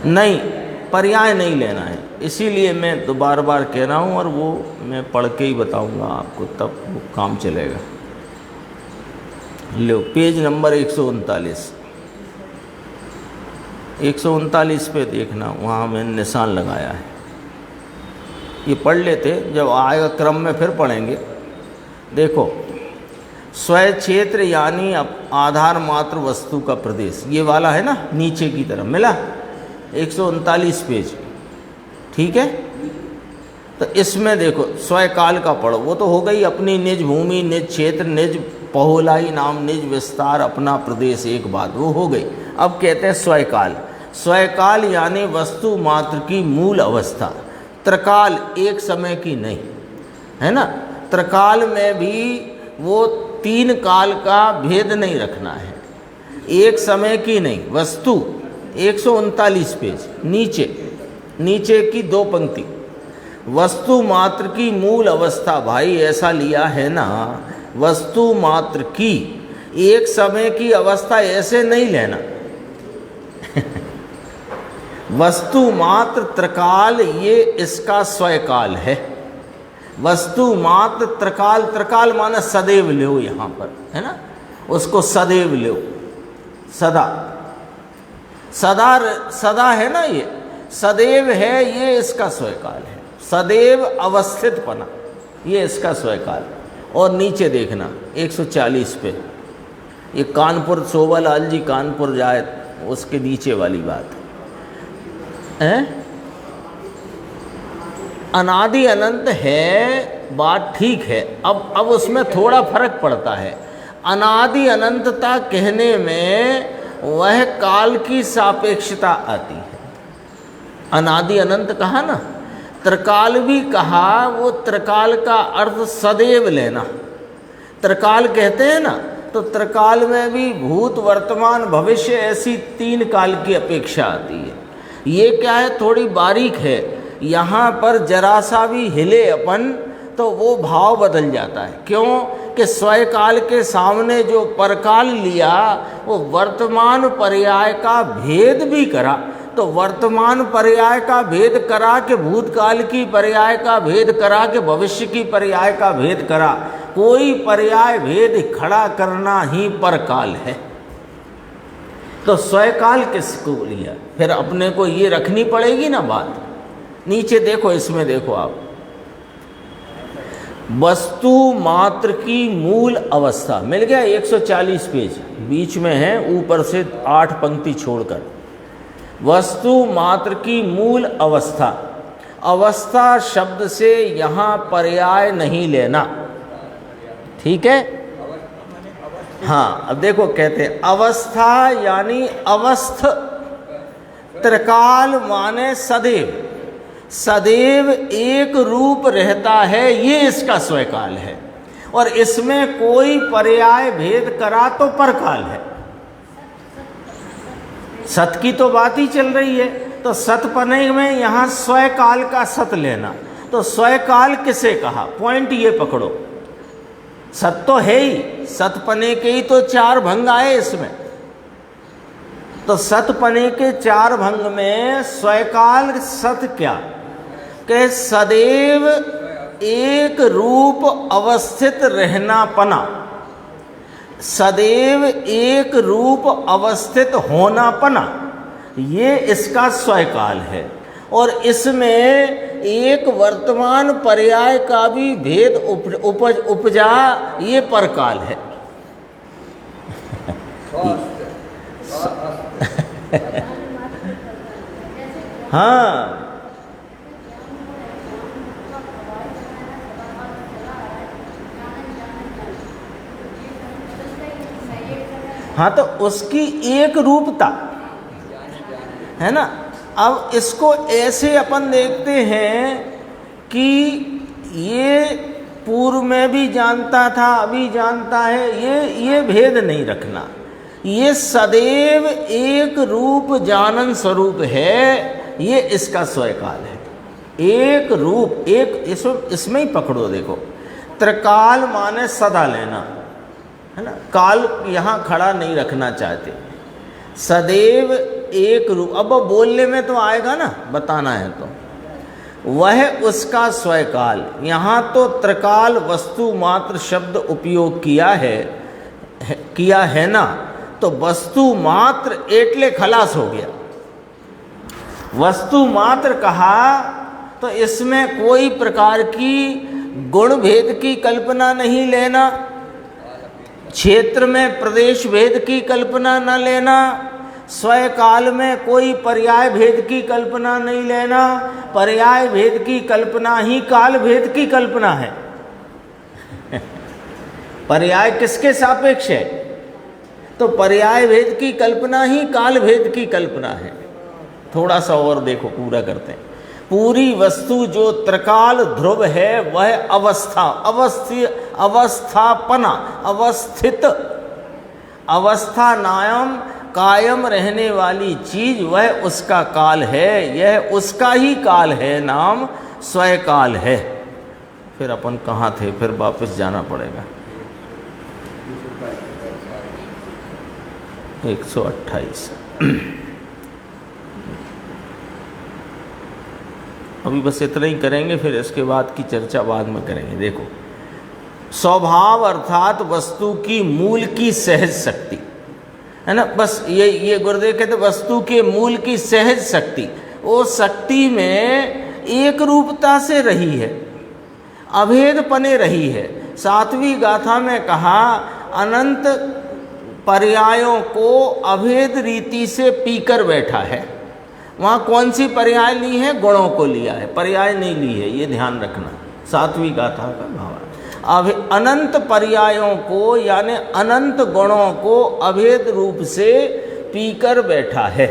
[SPEAKER 1] नहीं, पर्याय नहीं लेना है, इसीलिए मैं तो बार बार कह रहा हूँ, और वो मैं पढ़ के ही बताऊंगा आपको, तब वो काम चलेगा। लो पेज नंबर 139, 139 पे देखना, वहाँ मैंने निशान लगाया है। ये पढ़ लेते, जब आएगा क्रम में फिर पढ़ेंगे। देखो स्वय क्षेत्र यानी आधार मात्र वस्तु का प्रदेश, ये वाला है ना, नीचे की तरफ मिला 139 पेज, ठीक है। तो इसमें देखो स्वकाल का पढ़ो, वो तो हो गई अपनी निज भूमि, निज क्षेत्र, निज पहुलाई नाम, निज विस्तार, अपना प्रदेश, एक बात वो हो गई। अब कहते हैं स्वकाल। स्वकाल यानी वस्तु मात्र की मूल अवस्था। त्रिकाल एक समय की नहीं है ना, त्रिकाल में भी वो 3 काल का भेद नहीं रखना है, एक समय की नहीं वस्तु। 139 पेज नीचे की 2 पंक्ति, वस्तु मात्र की मूल अवस्था। भाई ऐसा लिया है ना, वस्तु मात्र की, एक समय की अवस्था ऐसे नहीं लेना। वस्तु मात्र त्रिकाल, ये इसका स्वकाल है। वस्तु मात्र त्रिकाल, त्रिकाल माने सदैव लो यहाँ पर है ना, उसको सदैव लो, सदा, सदा सदा है ना, ये सदैव है, ये इसका स्वकाल है। सदैव अवस्थित पना, ये इसका स्वकाल। और नीचे देखना 140 पे, ये कानपुर शोभालाल जी कानपुर जाए, उसके नीचे वाली बात है। अनादि अनंत है, बात ठीक है। अब उसमें थोड़ा फर्क पड़ता है। अनादि अनंतता कहने में वह काल की सापेक्षता आती है। अनादि अनंत कहा ना, त्रिकाल भी कहा, वो त्रिकाल का अर्थ सदैव लेना। त्रिकाल कहते हैं ना, तो त्रिकाल में भी भूत वर्तमान भविष्य ऐसी 3 काल की अपेक्षा आती है। ये क्या है, थोड़ी बारीक है, यहाँ पर जरा सा भी हिले अपन तो वो भाव बदल जाता है। क्यों कि स्वकाल के सामने जो परकाल लिया, वो वर्तमान पर्याय का भेद भी करा। तो वर्तमान पर्याय का भेद करा कि भूतकाल की पर्याय का भेद करा कि भविष्य की पर्याय का भेद करा। कोई पर्याय भेद खड़ा करना ही परकाल है। तो स्वकाल किसको लिया, फिर अपने को ये रखनी पड़ेगी ना बात। नीचे देखो, इसमें देखो आप, वस्तु मात्र की मूल अवस्था मिल गया। 140 पेज बीच में है, ऊपर से 8 पंक्ति छोड़कर। वस्तु मात्र की मूल अवस्था, अवस्था शब्द से यहाँ पर्याय नहीं लेना, ठीक है। हाँ, अब देखो कहते हैं अवस्था यानी अवस्थ, त्रिकाल माने सदैव, सदैव एक रूप रहता है, ये इसका स्वकाल है। और इसमें कोई पर्याय भेद करा तो परकाल है। सत की तो बात ही चल रही है, तो सतपने में यहाँ स्वकाल का सत लेना। तो स्वकाल किसे कहा, पॉइंट ये पकड़ो। सत तो है ही, सतपने के ही तो 4 भंग आए इसमें। तो सतपने के 4 भंग में स्वकाल सत क्या कि सदैव एक रूप अवस्थित रहना पना, सदैव एक रूप अवस्थित होना पना, ये इसका स्वकाल है। और इसमें एक वर्तमान पर्याय का भी भेद उपजा, ये परकाल है। हाँ, हाँ, तो उसकी एक रूपता है ना। अब इसको ऐसे अपन देखते हैं कि ये पूर्व में भी जानता था, अभी जानता है, ये भेद नहीं रखना। ये सदैव एक रूप जानन स्वरूप है, ये इसका स्वकाल है। एक रूप, एक इसमें ही पकड़ो। देखो, त्रिकाल माने सदा लेना, है ना। काल यहाँ खड़ा नहीं रखना चाहते, सदैव एक रूप। अब बोलने में तो आएगा ना, बताना है तो, वह उसका स्वकाल। यहाँ तो त्रिकाल वस्तु मात्र शब्द उपयोग किया है ना, तो वस्तु मात्र एटले खलास हो गया। वस्तु मात्र कहा तो इसमें कोई प्रकार की गुण भेद की कल्पना नहीं लेना, क्षेत्र में प्रदेश भेद की कल्पना न लेना, स्वकाल में कोई पर्याय भेद की कल्पना नहीं लेना। पर्याय भेद की कल्पना ही काल भेद की कल्पना है। पर्याय किसके सापेक्ष है? तो पर्याय भेद की कल्पना ही काल भेद की कल्पना है। थोड़ा सा और देखो, पूरा करते हैं। पूरी वस्तु जो त्रिकाल ध्रुव है वह अवस्थापना, अवस्थित अवस्था नायम कायम रहने वाली चीज, वह उसका काल है। यह उसका ही काल है, नाम स्वकाल है। फिर अपन कहाँ थे? फिर वापस जाना पड़ेगा। 128। अभी बस इतना ही करेंगे, फिर इसके बाद की चर्चा बाद में करेंगे। देखो, स्वभाव अर्थात वस्तु की मूल की सहज शक्ति, है ना। बस ये गुरुदेव कहते वस्तु के मूल की सहज शक्ति, वो शक्ति में एक रूपता से रही है, अभेद पने रही है। सातवीं गाथा में कहा अनंत पर्यायों को अभेद रीति से पीकर बैठा है। वहाँ कौन सी पर्याय ली है? गुणों को लिया है, पर्याय नहीं ली है, ये ध्यान रखना। सातवीं गाथा का भाव, अब अनंत पर्यायों को यानी अनंत गुणों को अभेद रूप से पीकर बैठा है।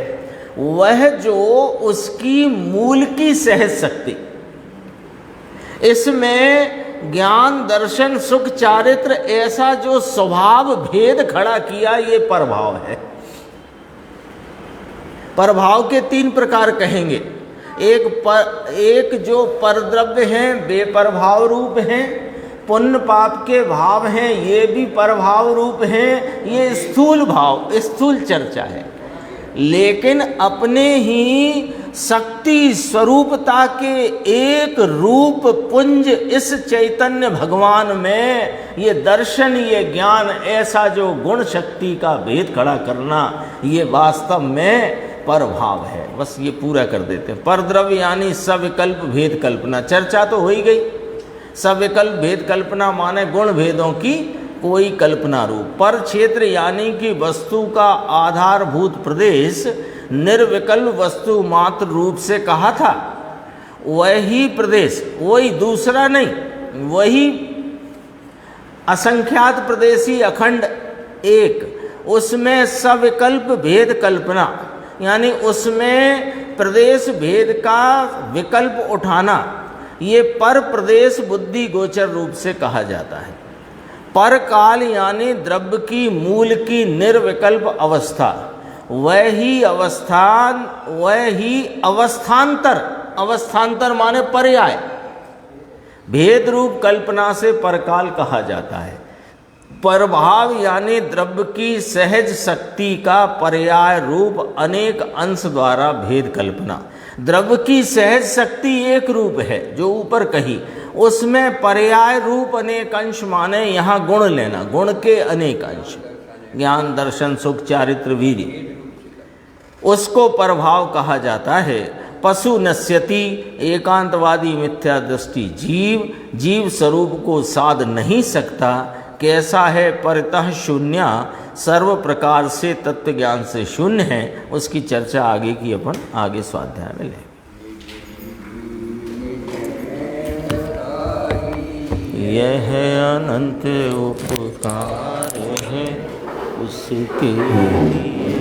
[SPEAKER 1] वह जो उसकी मूल की सहज शक्ति, इसमें ज्ञान दर्शन सुख चारित्र ऐसा जो स्वभाव भेद खड़ा किया, ये प्रभाव है। प्रभाव के तीन प्रकार कहेंगे। एक जो परद्रव्य हैं, बेप्रभाव रूप हैं। पुण्य पाप के भाव हैं, ये भी प्रभाव रूप हैं। ये स्थूल भाव, स्थूल चर्चा है। लेकिन अपने ही शक्ति स्वरूपता के एक रूप पुंज इस चैतन्य भगवान में ये दर्शन, ये ज्ञान, ऐसा जो गुण शक्ति का भेद खड़ा करना, ये वास्तव में प्रभाव है। बस ये पूरा कर देते हैं। परद्रव्य यानी सविकल्प भेद कल्पना, चर्चा तो हो ही गई। सविकल्प भेद कल्पना माने गुण भेदों की कोई कल्पना रूप। पर क्षेत्र यानी कि वस्तु का आधारभूत प्रदेश निर्विकल्प वस्तु मात्र रूप से कहा था, वही प्रदेश, वही दूसरा नहीं, वही असंख्यात प्रदेशी अखंड एक, उसमें सविकल्प भेद कल्पना यानी उसमें प्रदेश भेद का विकल्प उठाना, ये पर प्रदेश बुद्धि गोचर रूप से कहा जाता है। पर काल यानी द्रव्य की मूल की निर्विकल्प अवस्था, वही अवस्थांतर, अवस्थांतर माने पर्याय, भेद रूप कल्पना से परकाल कहा जाता है। प्रभाव यानी द्रव्य की सहज शक्ति का पर्याय रूप अनेक अंश द्वारा भेद कल्पना। द्रव्य की सहज शक्ति एक रूप है जो ऊपर कही, उसमें पर्याय रूप अनेक अंश माने यहाँ गुण लेना, गुण के अनेक अंश, ज्ञान दर्शन सुख चारित्र वीर्य, उसको प्रभाव कहा जाता है। पशु नश्यति एकांतवादी मिथ्या दृष्टि, जीव स्वरूप को साध नहीं सकता। कैसा है? परितः शून्य, सर्व प्रकार से तत्व ज्ञान से शून्य है। उसकी चर्चा आगे की अपन आगे स्वाध्याय में लेंगे। यह अनंत उपकार है उसके लिए।